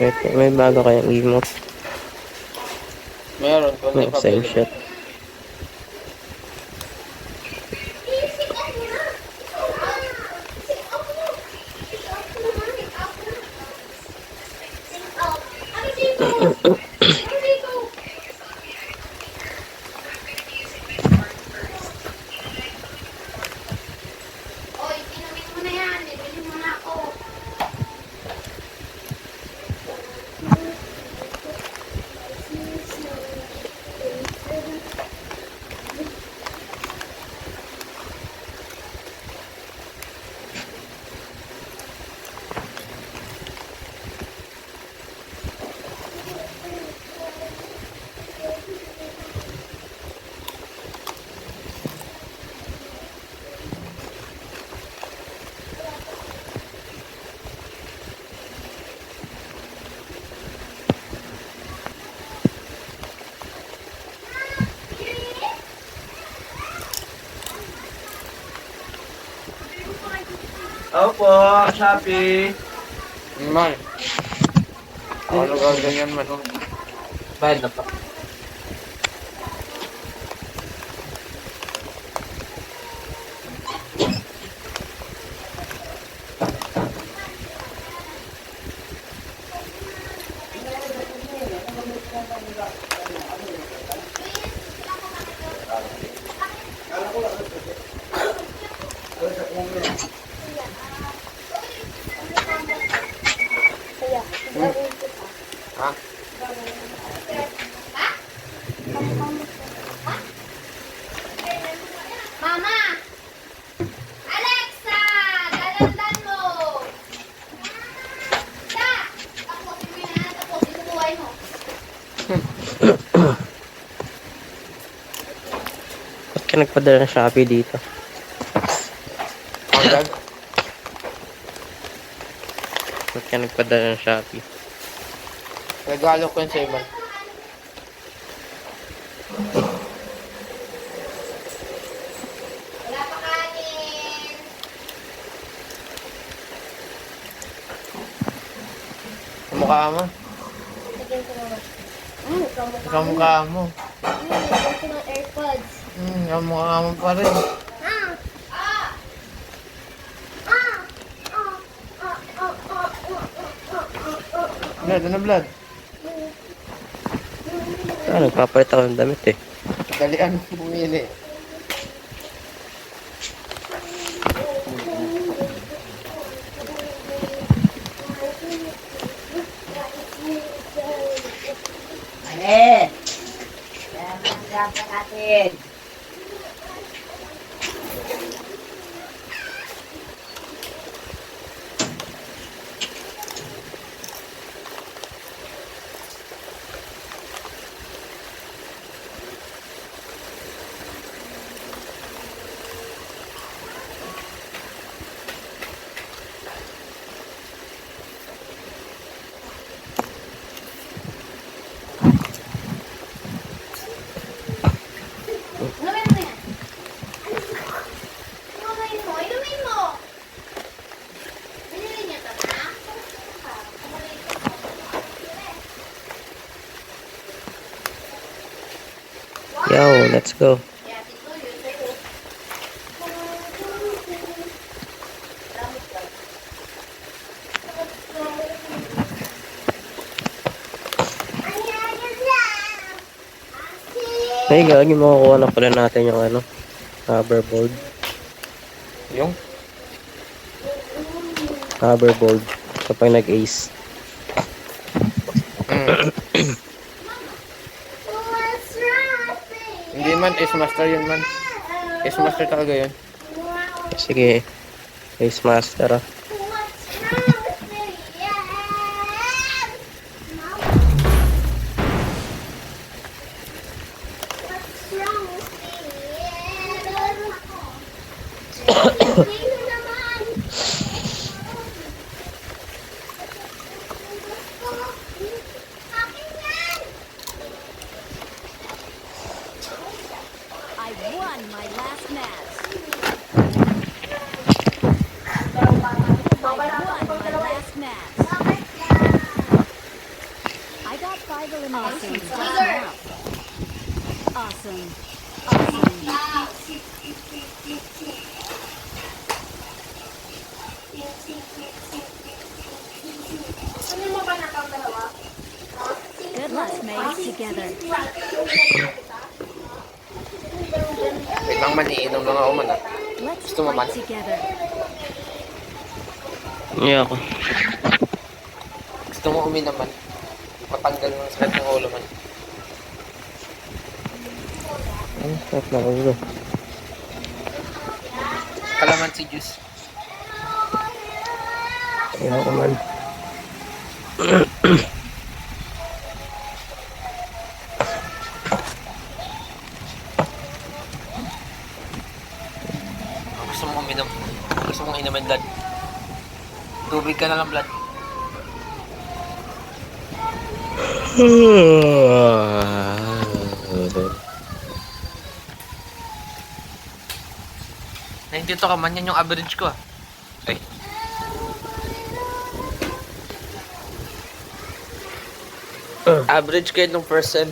Wait, may bago kayang emote. Meron, kung No, di pa same pwede. shit. Oy, inumin mo na yan. Bibili mo na ako. Opo, Shopee. Man. Ako lugar ganyan man. Bayad na pa. Ha? Mama! Alexa! Dalandan mo! Sa! Tapusin mo yan. Tapusin mo buhay mo. Ba't ka nagpadala ng Shopee dito? Agad? Ba't ka nagpadala ng Shopee? Regalo ko yun sa iba. Wala pa kanin. Kamukha mo. Lagyan ko naman. Kamukha mo. Lagyan ko ng AirPods. Kamukha mo pa rin. Blood, ano blood? Nagpapalit ako ng damit eh. Dalian mo pumili. Ayan. Kaya mag-grab natin. Gawin mo yan. Gawin mo. Yo, let's go. Hey, gagi, makukuha na pala natin yung ano, hoverboard. Yung? Hoverboard. Kapag nag-ace. Hindi man, Ace Master yun man. Ace Master talaga yun. Sige. Ace Master ah. I won my last match. I won my last match. I got 5 eliminations just now. Awesome. Awesome. Good luck, mates. Together. Wait lang man, iinom lang ako man ah. Let's Gusto mo man? fight together. Yeah, ako. Gusto mo uminom man? Patanggal ng sakit ng ulo man. Ay, sarap na ulo. Kalamansi juice. Ayaw ko man. Gusto mo uminom? Gusto mong inumin blood? Tubig ka na lang blood. Nandito ka man, yan yung average ko ah. Ay. Average kayo ng person.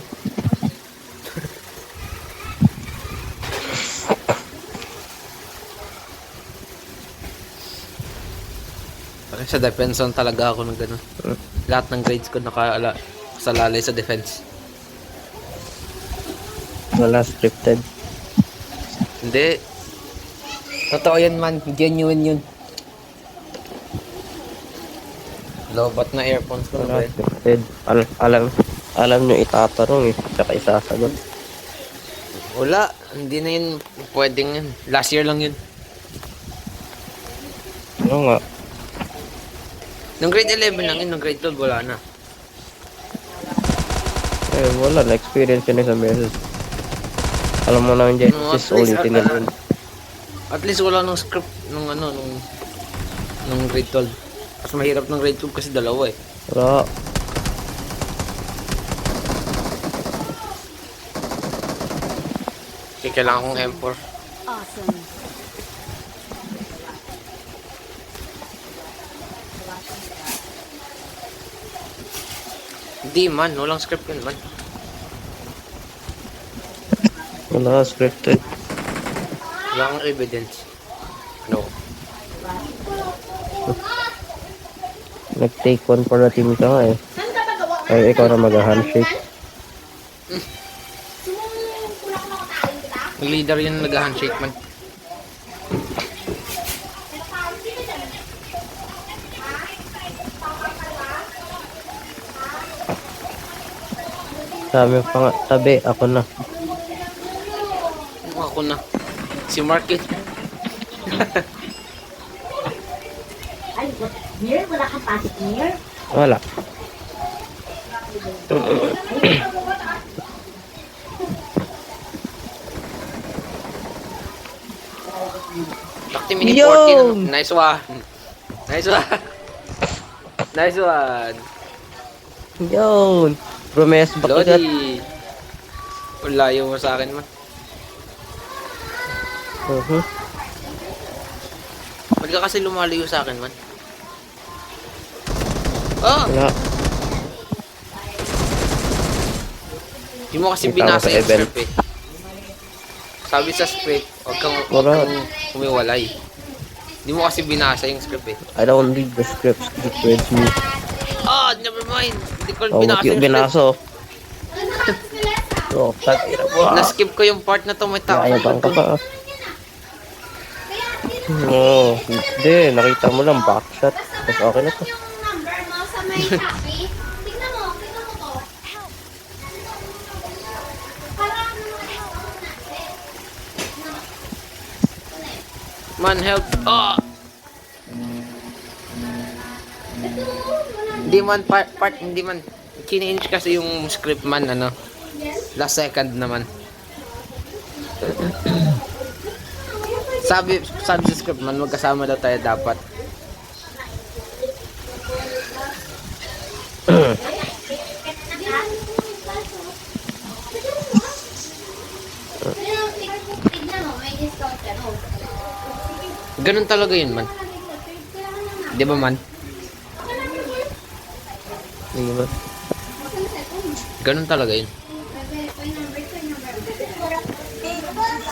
Sa defense zone talaga ako ng gano'n. Lahat ng grades ko nakasalalay sa defense. Wala scripted. Hindi. Totoo yan man. Genuine yun. Lobat na earphones ko na ba Wala yun? scripted. Alam nyo itatanong eh. Tsaka isasagot. Wala. Hindi na yun pwedeng yun. Last year lang yun. Ano nga? Nung grade 11 lang yun. Nung grade 12 wala na. Eh, wala. Na-experience yun sa beses. Alam mo na yung No, Genesis, ulitin na yun. At least wala nung script nung nung grade 12. Mas mahirap ng grade 12 kasi dalawa eh. Wala. Kaya kailangan kong M4. Awesome. Hindi man. Walang script yun man. Wala scripted. Wala kang evidence. No. Nag-take one for the team ka nga eh. Ay, ikaw na mag-handshake. Yung leader yun nag-handshake man. Sabi pa nga, tabi, ako na. Ako na. Si Market. Ay, Mir, wala kang pasok, Mir? Wala. Bakti mini Yo! 14. Nice one. Nice one. Nice one. Yun! Promes ba kagat? Lodi. Layo mo sa akin man. Ba't ka kasi lumalayo sa akin man? Oh! Wala. Di mo kasi Kita ko binasa sa yung event. script eh. Sabi sa script, huwag kang Wala. humiwalay. Hindi mo kasi binasa yung script eh. I don't read the script. Script reads me. Oh, never mind. Hindi ko Oh, binasa ba't yung yung script. binaso? Oh, tag ina mo. Na-skip ko yung part na to, may tao. Yayabang ka pa. Oo, hindi. Nakita mo lang backshot. Tapos okay na to. Yung number mo sa may Shopee. Tignan mo to. Para ano natin. Man, help. Oh! Hindi man, hindi man. Change kasi yung script man, ano. Last second naman. sabi sa script man, magkasama daw tayo dapat. Tignan mo, may discount ka. Ganun talaga yun, man. Di ba, man? Hindi ba? Ganun talaga yun.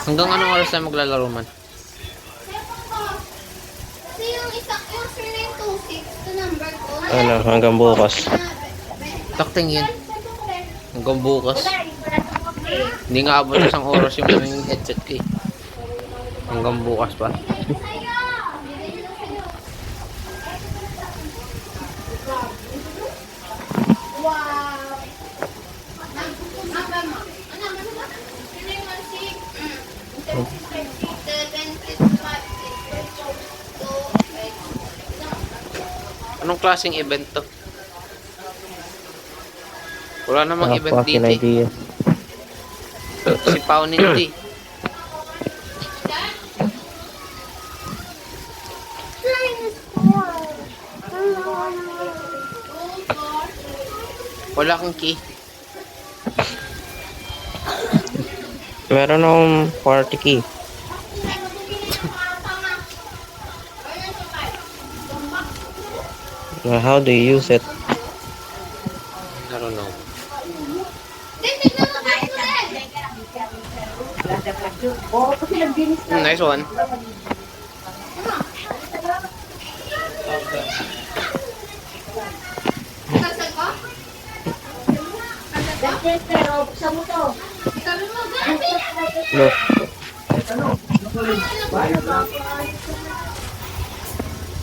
Hanggang anong oras tayo maglalaro, man? Kasi yung surname 26, ito number ko. Ano, hanggang bukas. Takting yun. Hanggang bukas. Hindi nga abot isang oras yung aming headset ko eh. Hanggang bukas pa. Wow! Number mo. Ano ba? Sino yung 16? Anong klaseng event to? Wala namang event Fucking dito eh. idea. Si Pao Ninja. Wala kang key. Meron akong party key. How do you use it? I don't know. Oo, kasi nagbinis na. Nice one. Kasal ko? Bakit? Pero, buksan mo to. Sabi mo, gabi! No.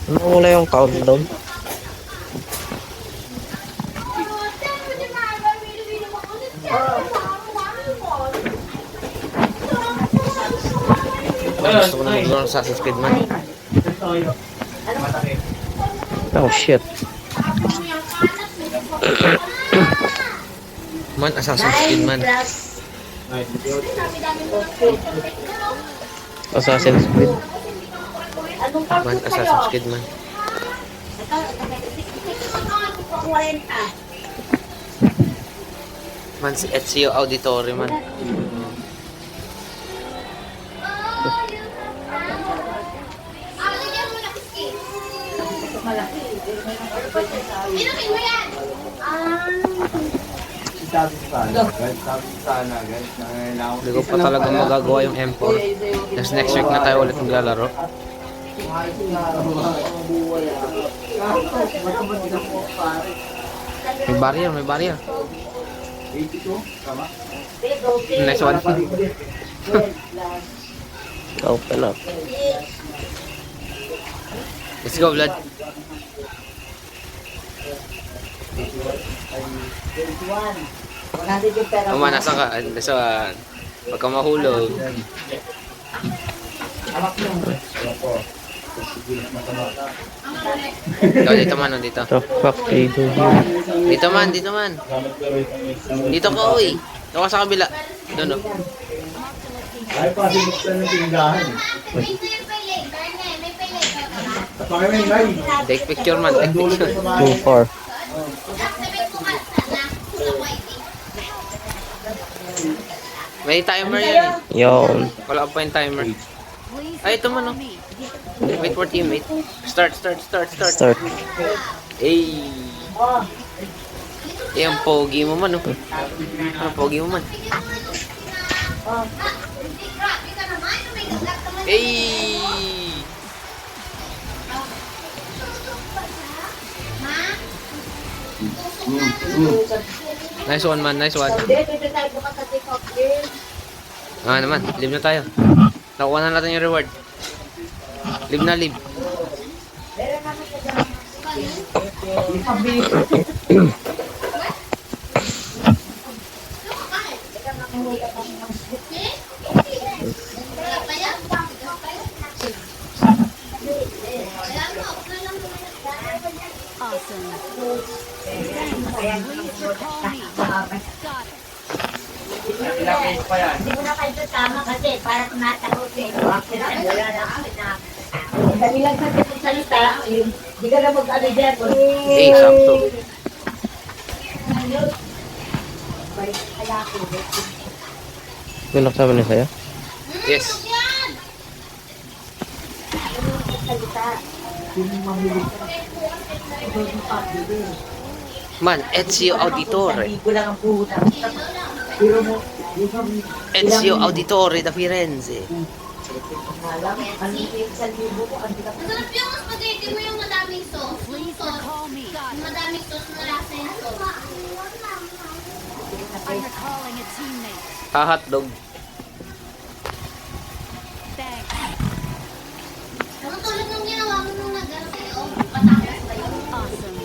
Ano wala yung countdown? Gusto ko na maglaro ng Assassin's Creed, man. Oh shit. Man, Assassin's Creed, man. Assassin's Creed. Anong Man, purpose Assassin's sa'yo? Creed, man. Ito, 40. Man, si Ezio Auditore, man. Malaki. Inumin mo yan! Hindi ko pa talaga magagawa yung M4. Tapos next week na tayo ulit maglalaro. May barrier, may barrier. Nice one. Open up. Let's go, Vlad. Wala din yung pera. Uma, nasa ka? Nasa, pag ka mahulog. Ikaw, dito man, dito. The fuck do you do here? Dito man, dito man. Dito ka, uy. Dito ka sa kabila. Doon, no. Ay, pati buksan ng tindahan. May pili, Garne, may pili. Tapos may ngay. Take picture man, take picture. Too far. Sabihin ko ka sana sa waiting. May timer yan eh. Yon. Wala pa yung timer. Please Ay, ito man, no. me. Wait for teammate. Start. Start. Ay. Eh, ang pogi mo man, no. Ang pogi mo man. Hindi, grabe. Hey! Nice one, man. Nice one. Hindi, dito tayo bukas sa take-off din. Ah, naman. Live na tayo. Nakuha na natin yung reward. Live na, live. Meron naman sa dyan. Ipabili. Awesome. Thanks. Please recall me. Got it. Hindi mo na kayo tama kasi para tumatakot eh. Wala na kami na. Dali lang sa salita. Hindi ka na mag-ano dyan. Eh, sakto. Binuksan mo na sa'yo? Yes. Man, Ezio Auditore. Hindi ko lang ang puhunan. Pero mo, Ezio Auditore da Firenze. alam, ano yung isang libo ko, ang hirap. Masarap yung spaghetti mo yung madaming sauce. Please recall me. Yung madaming sauce na lasa yung sauce. I'm recalling a teammate. Hotdog. Thanks. Ang tulad ng ginawa mo nung nag-ano kayo, patakas kayo. Awesome.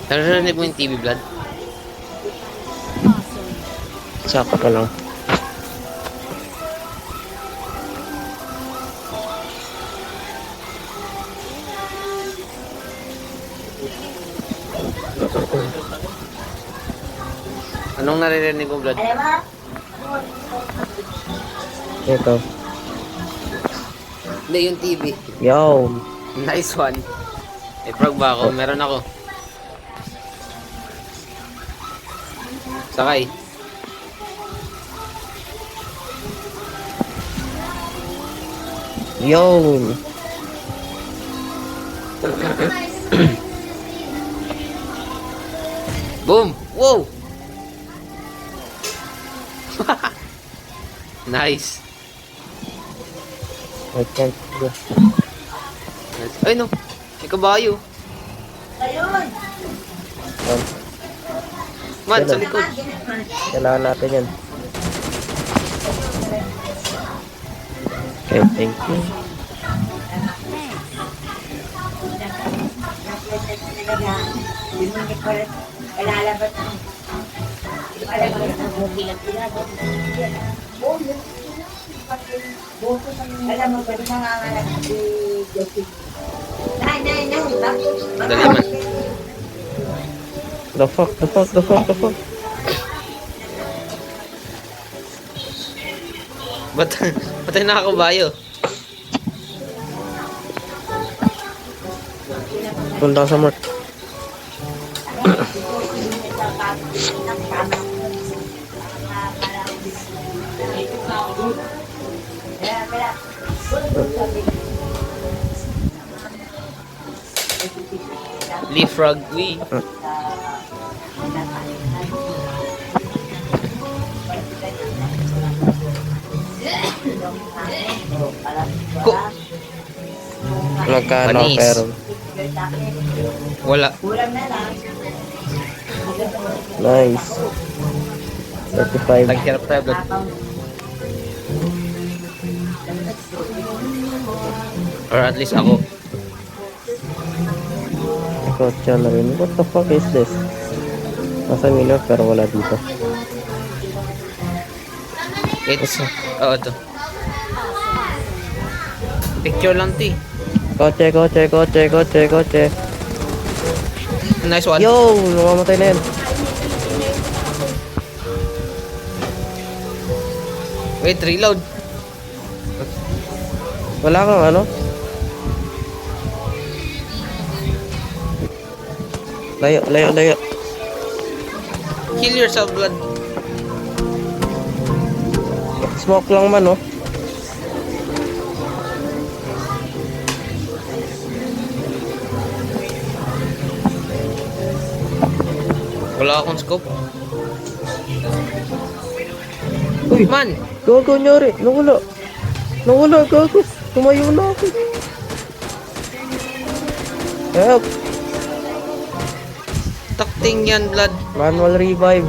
Narinig mo yung TV, Vlad? Awesome. Sakto pa lang. Anong naririnig mo, Vlad? Alam mo? Ito. Hindi, yung TV. Yo! Nice one. May frog ba ako? Meron ako. Sakay. Yo! Boom! Wow! Nice. I can't do. Ay no, may kabayo. Ayun! Man, sa likod. Kailangan natin yan. Okay, thank you. Hindi ko rin ilalabas ng ilalabas ng buki lang sila. Alam mo, pwede nanganganak si Josie. Nay, bakit? Madali man. The fuck? Ba't tayo nakakabayo? Punta ka sa mark. Leapfrog, we. Ko. Magkano Panis. pero? Wala. Nice. 35. Taghirap tayo, Vlad. Or at least ako. Kotsa na rin. What the fuck is this? Nasa minor pero wala dito. It's, oo to. Picture lang to eh. Kotse. Nice one. Yo! Namamatay na yan. Wait, reload. Wala kang ano? Layo. Kill yourself, Vlad. Smoke lang man, oh. Wala akong scope. Uy, Man! go, nyari. Nawala. Nawala, gago. Tumayo na ako. Help! Takting yan, blood. Manual revive.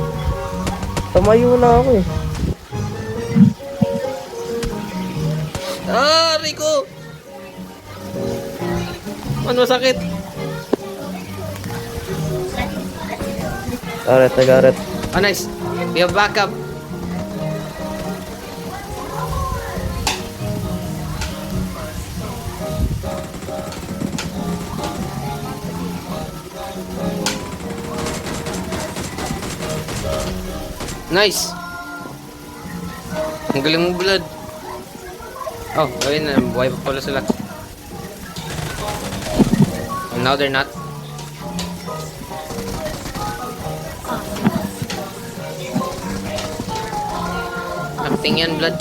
Tumayo na ako eh. Ah, Rico! Ano sakit? Garet na garet. Oh, nice. We have backup. Nice. Ang galing mo, blood. Oh, ayun na. Buhay pa pala sila. And now they're not. Acting yan, blood.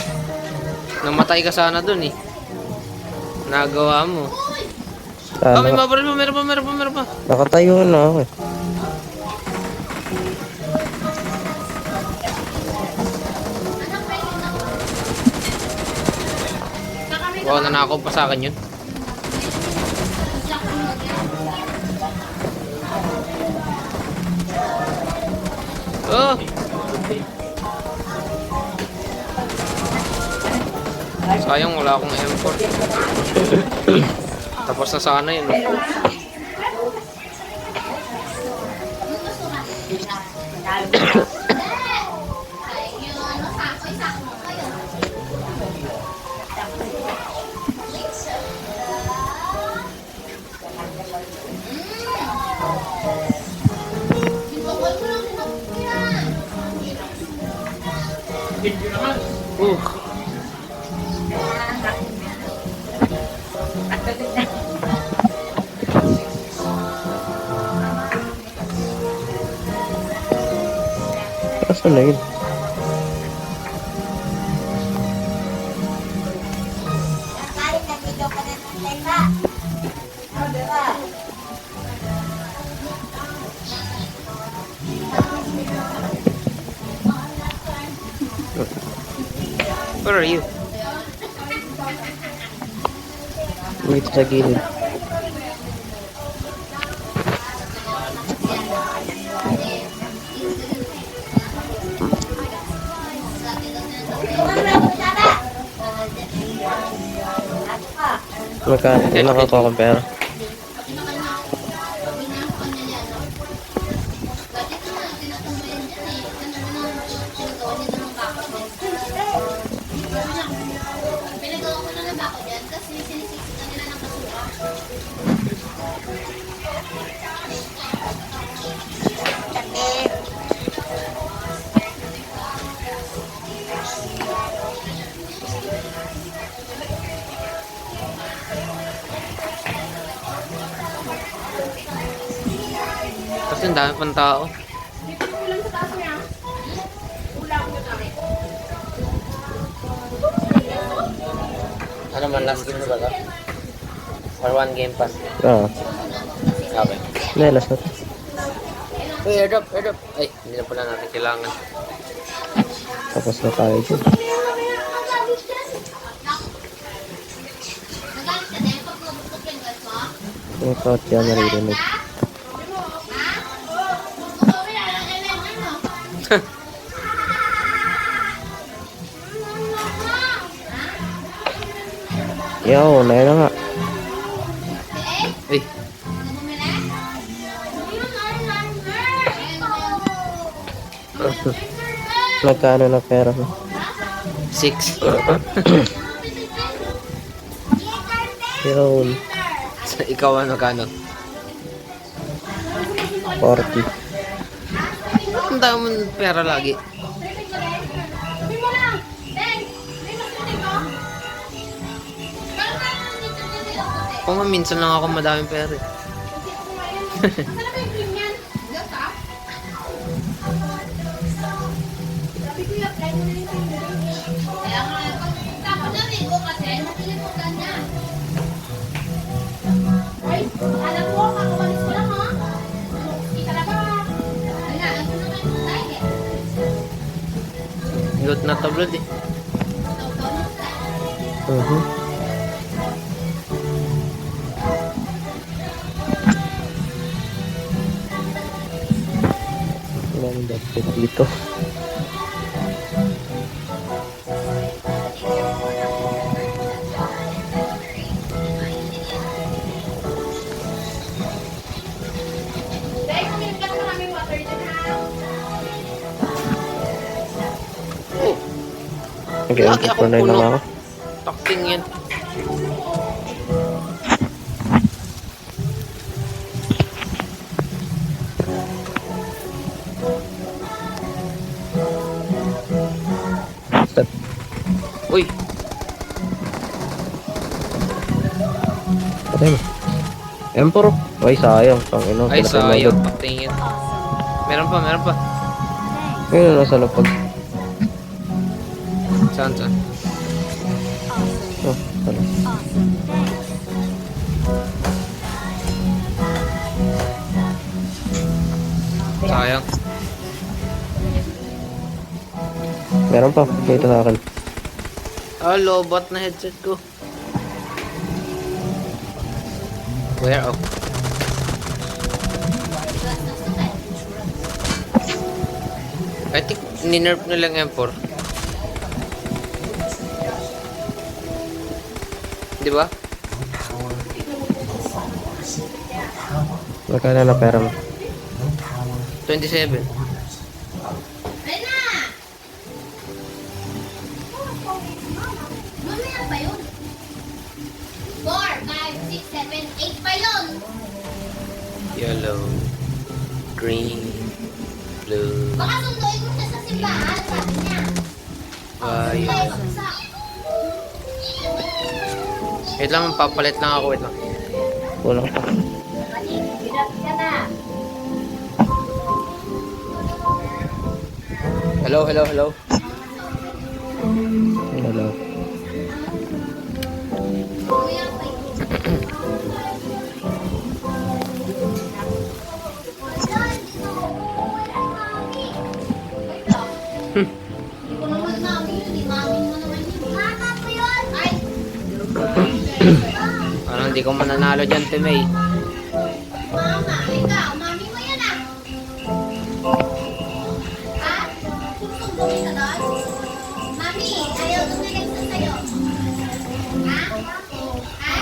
Namatay ka sana dun eh. Nagawa mo. Ah, Oh, may mabaril pa, meron pa. nakatayo na ako eh. Wow, nanakaw pa sa akin yun. Oh! Sayang, wala akong M4. Tapos na sana yun. Kaso na yun. Kahit nag-video ka na ng tema. Ano, diba? Where are you? Dito sa gilid. Magkano? Nakakuha akong pera. Pinagawa ko na ng bako dyan kasi sinisisip na nila ng basura. Kasi ang dami pang tao. Ano man, last game na ba ito? Or one game pass? Oo. Okay. Nelas na to. Uy, airdrop. Ay, hindi na pala natin kailangan. Tapos na tayo dyan. Nagalit ka din pag nabukot yung gas mo? Yung thought yan naririnig. Wala lang kailangan mo. Yaw, na yun na nga. Uy, Magkano na pera mo? 6. Yun. Ikaw ano kano? 40. Ang dami mo ng pera lagi. Kung nga minsan lang ako madaming pera eh. Alam mo, kakawalis ko lang ha. Kita na ba? Wala, alam ko naman yung tayo eh. Loot na to, blood eh. Ang dapat dito. Dahil kumilig ka naman kami water dyan ha. Oh, Okay, lagi akong na lang puno. ako. Takting yan. Stop. Uy, Patay mo. Emperor. Ay, sayang. Panginoon. ay pinatay mo sayang. agad. Takting yan. Meron pa, meron pa. Ayun, nasa lapag. Saan, saan? Oh, ano. Sayang. Meron pa. Dito sa akin. Ah, lobat na headset ko. Where? Oh. I think ninerf na lang M4. Di ba? Magkano na pera mo? 27. Ayun na! Mamaya pa yun. 4, 5, 6, 7, 8 pa yun. Yellow. Green. Blue. Baka sunduin mo siya sa simbahan, sabi niya. Violet. Ay, bagsak. Wait lang, papalit lang ako. Wait lang. Kulang pa. Birat ka na. Hello, hello, hello. Hello. Kuya, pa yun. Hindi ko naman namin yun. Di mamin mo naman yun. Mama po yun. Ay. Parang hindi ko mananalo dyan, Timay. Mama, ikaw. Mami mo yan ah. Ha? Susumbong ka doon? Mami, ayaw tumilig sa sayo. Ha? Ha?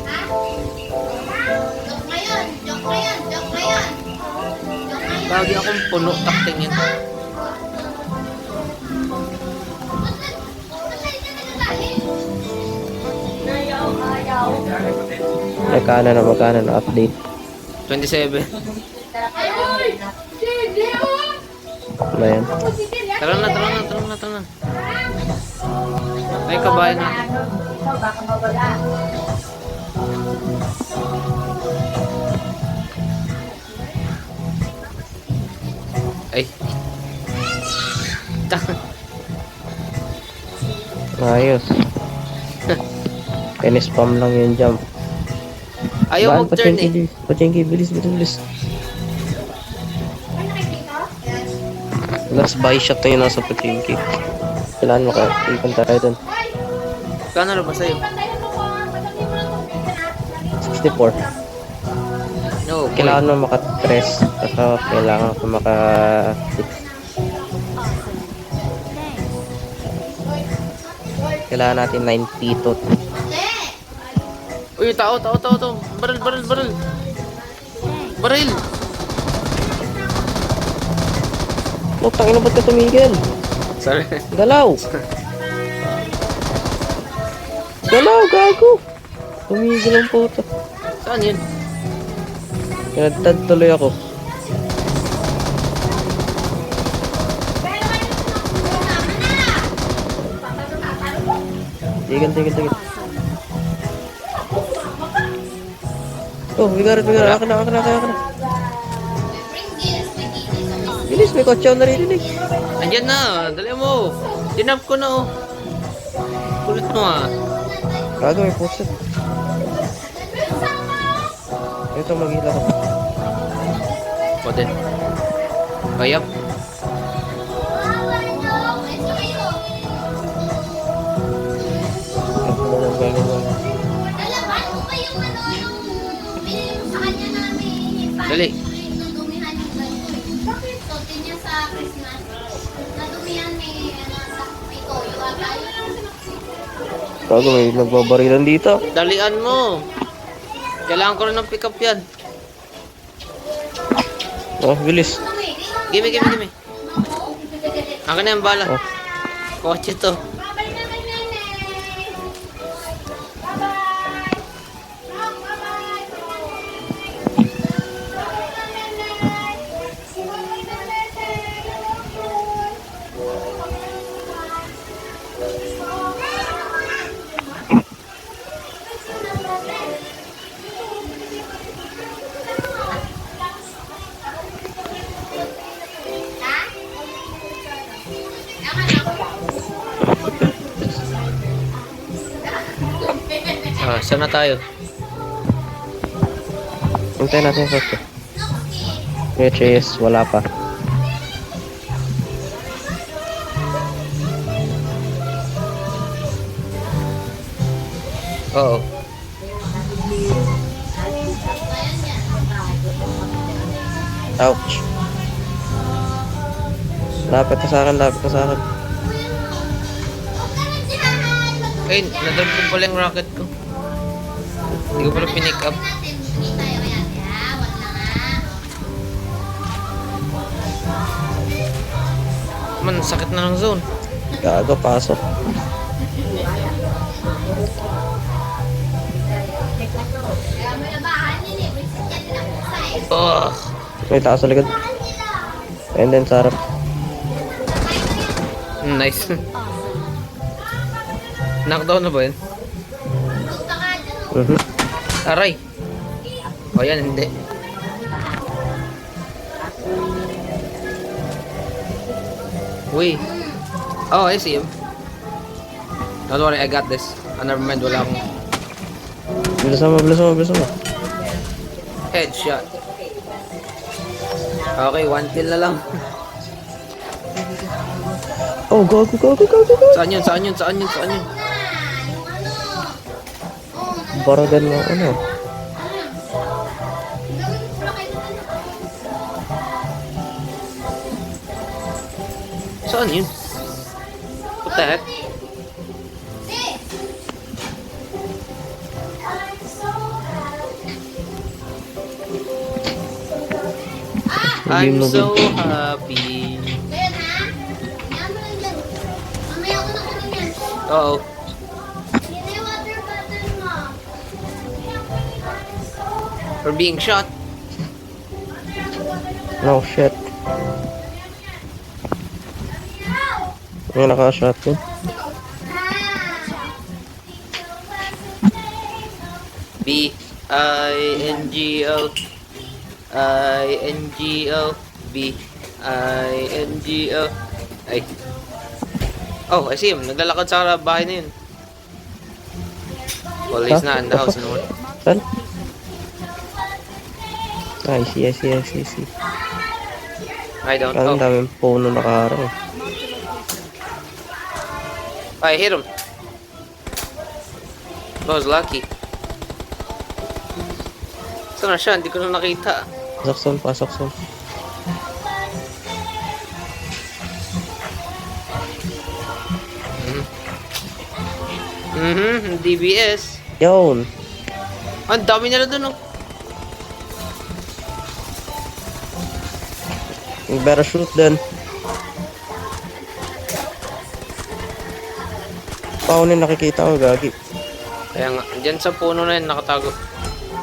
Ha? Joke na yun. Joke na yun. Joke na yun. Joke na yun. Lagi akong puno, takting yan. Magkano na update. 27. Ano yan? Tara na, tara na, tara na, tara na. Ay, kabayan na. Baka mawala. Ay. Ayos. Pin-spam lang yung jump. Ayaw mag-turn eh. Pachenki, bilis, bilis, bilis. Last buy shot na yun nasa Pachenki. Kailangan mo ka, ikon tayo dun. Kano na ba sa'yo? 64. No, Kailangan mo maka-3. Saka kailangan ko maka-6. Kailangan natin 92. Uy, tao. Baril. Baril. Putang ina, ba't ka tumigil? Sorry. Galaw! Galaw, gago! Tumigil ang puto. Saan yun? Pinagtad tuloy ako. Tigil. Oh, we got it. Akin na. Bilis, may kotse ako naririnig. Andyan na. Dali mo. Tinap ko na oh. Kulit mo ah. Gago, may puset. Ito, mag-hila ko. O din. Ayap. Lalaban mo ba yung ano, yung binili mo sa kanya namin? Dali. Nadumihan yung ganito eh. So, niya sa Christmas. Nadumihan may toyo ata yun. Gago, may nagbabarilan dito. Dalian mo. Kailangan ko rin ng pick up yan. Oh, bilis. Gimme. Akin na yung bala. Oh. Kotse to. Babay na kay Nenay. Bye-bye. Saan na tayo? Hintayin natin yung first. Which is, wala pa. Oo. Ouch. Lapit ka sa akin. Ay, nadagdag pala yung rocket ko. Hindi ko pala pinick up. Man, sakit na ng zone. Gago, pasok. Oh, May taas sa likod. And then, sa harap. nice. Knockdown na ba yun? Aray. O yan, hindi. Uy. Oh, I see him. Don't worry, I got this. Never mind, wala akong Bilis mo. headshot. Okay, 1 kill na lang. Oh, go. Saan yun? Baradan mo, ano? Saan yun? What the heck? I'm so happy. Ngayon ha? Yan mo lang dyan. Mamaya ko na kunin yan. Oo. Yun na yung water bottle mo. For being shot. No, shit. Yung naka-shot yun. B-I-N-G-O I-N-G-O B-I-N-G-O Ay. Oh, I see him. Naglalakad sa bahay na yun. Well, he's not in the house anymore. Saan? I see. I don't Ang know. daming puno nakaharang. I hit him. I was lucky. Saan na siya? Hindi ko na nakita. Pasok son. DBS. Yun. Ang dami nila dun, oh. You better shoot then. Paano yung nakikita ko, gagi? Kaya nga, dyan sa puno na yun, nakatago.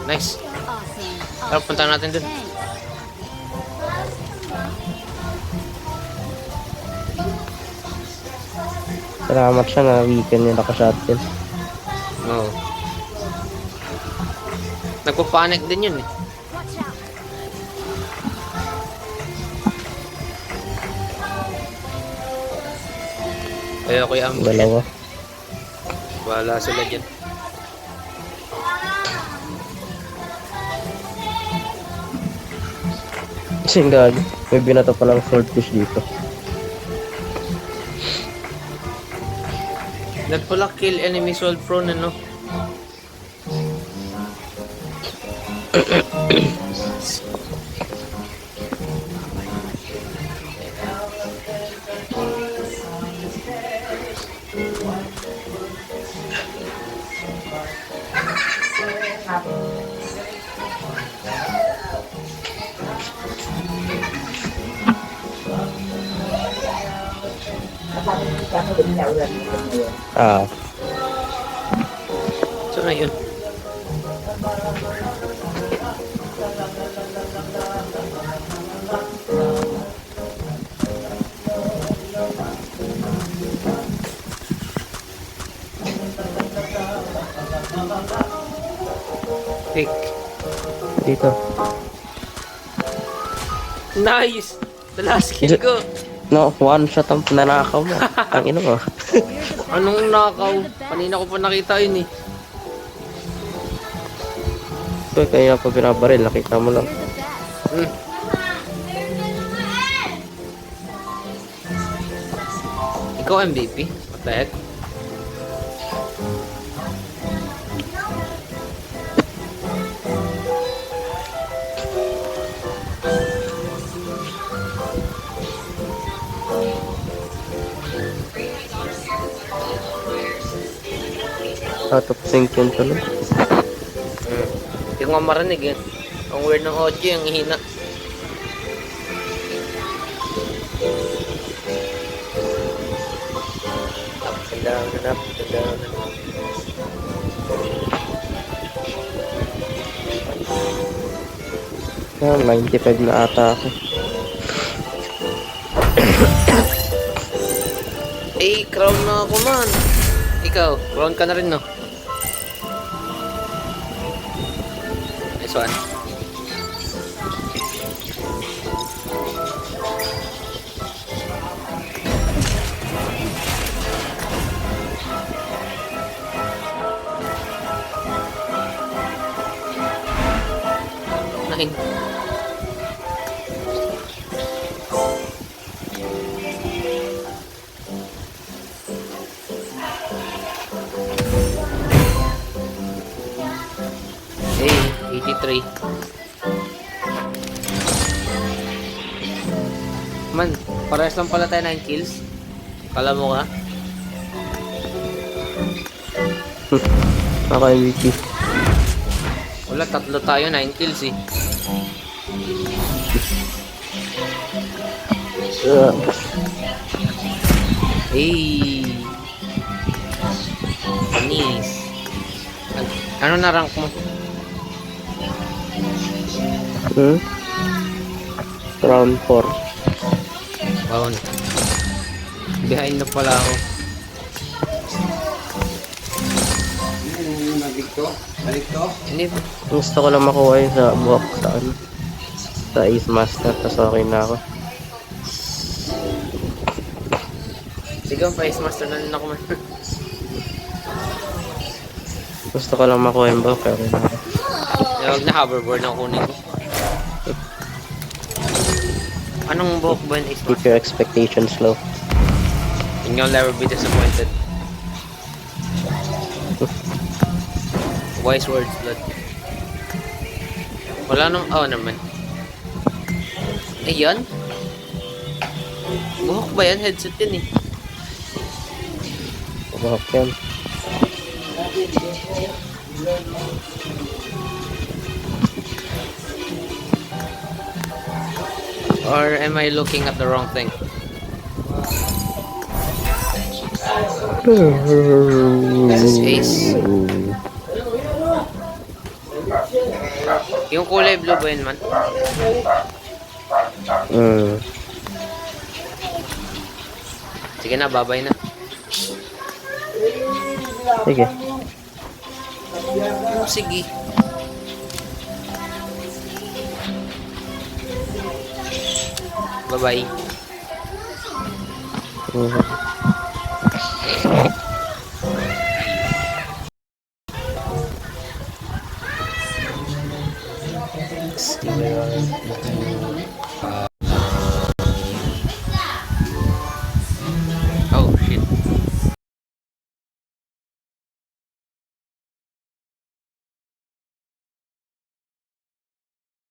Nice. Tara, punta natin dun. Salamat siya na weekend yung naka-shotgun. Oo. Nagpapanik din yun, eh. Ayoko yung Dalawa. Wala sila dyan. Kasing gagi. May binato palang swordfish dito. Nagpala kill enemy sold prone, ano? Ah, So na yun. Pick. dito. Nice! The last kill ko. No, one shot ang nanakaw mo. Ang ino mo. Anong nakaw? Kanina ko pa nakita yun eh. So, kaya pa binabaril, nakita mo lang. Hmm. Ikaw MVP? What the heck? Out of sync yun tuloy. Hindi ko nga marinig eh. Ang weird ng audio, yung hina. Up and down and up and down and up. Ah, 95 na ata ako. Eh, crown na ako man. Ikaw, crown ka na rin no? Nice one. Nine. Hey, 83. Man, parehas lang pala tayo 9 kills. Kala mo ka? Ako MVP. Wala, tatlo tayo 9 kills eh. Hey. Nice. Ano na rank mo? Round 4. Wow. Behind na pala ako. Hindi. Gusto ko lang makuha yun sa buhok sa ano. Sa Ace Master, tas okay na ako. Sige, Price Master na rin ako man. Gusto ko lang makuha yung buhok, pero okay na ako. Huwag na hoverboard na kunin ko. Anong buhok ba yun, Ace Keep Master? your expectations low. And you'll never be disappointed. Wise words, blood. Wala nang... Oh, naman. Ayan. Buhok ba yan? Headset din eh. Buhok yan. Or am I looking at the wrong thing? This is Ace. Yung kulay blue ba yun, man? Sige na, babay na. Sige. Sige. Bye-bye.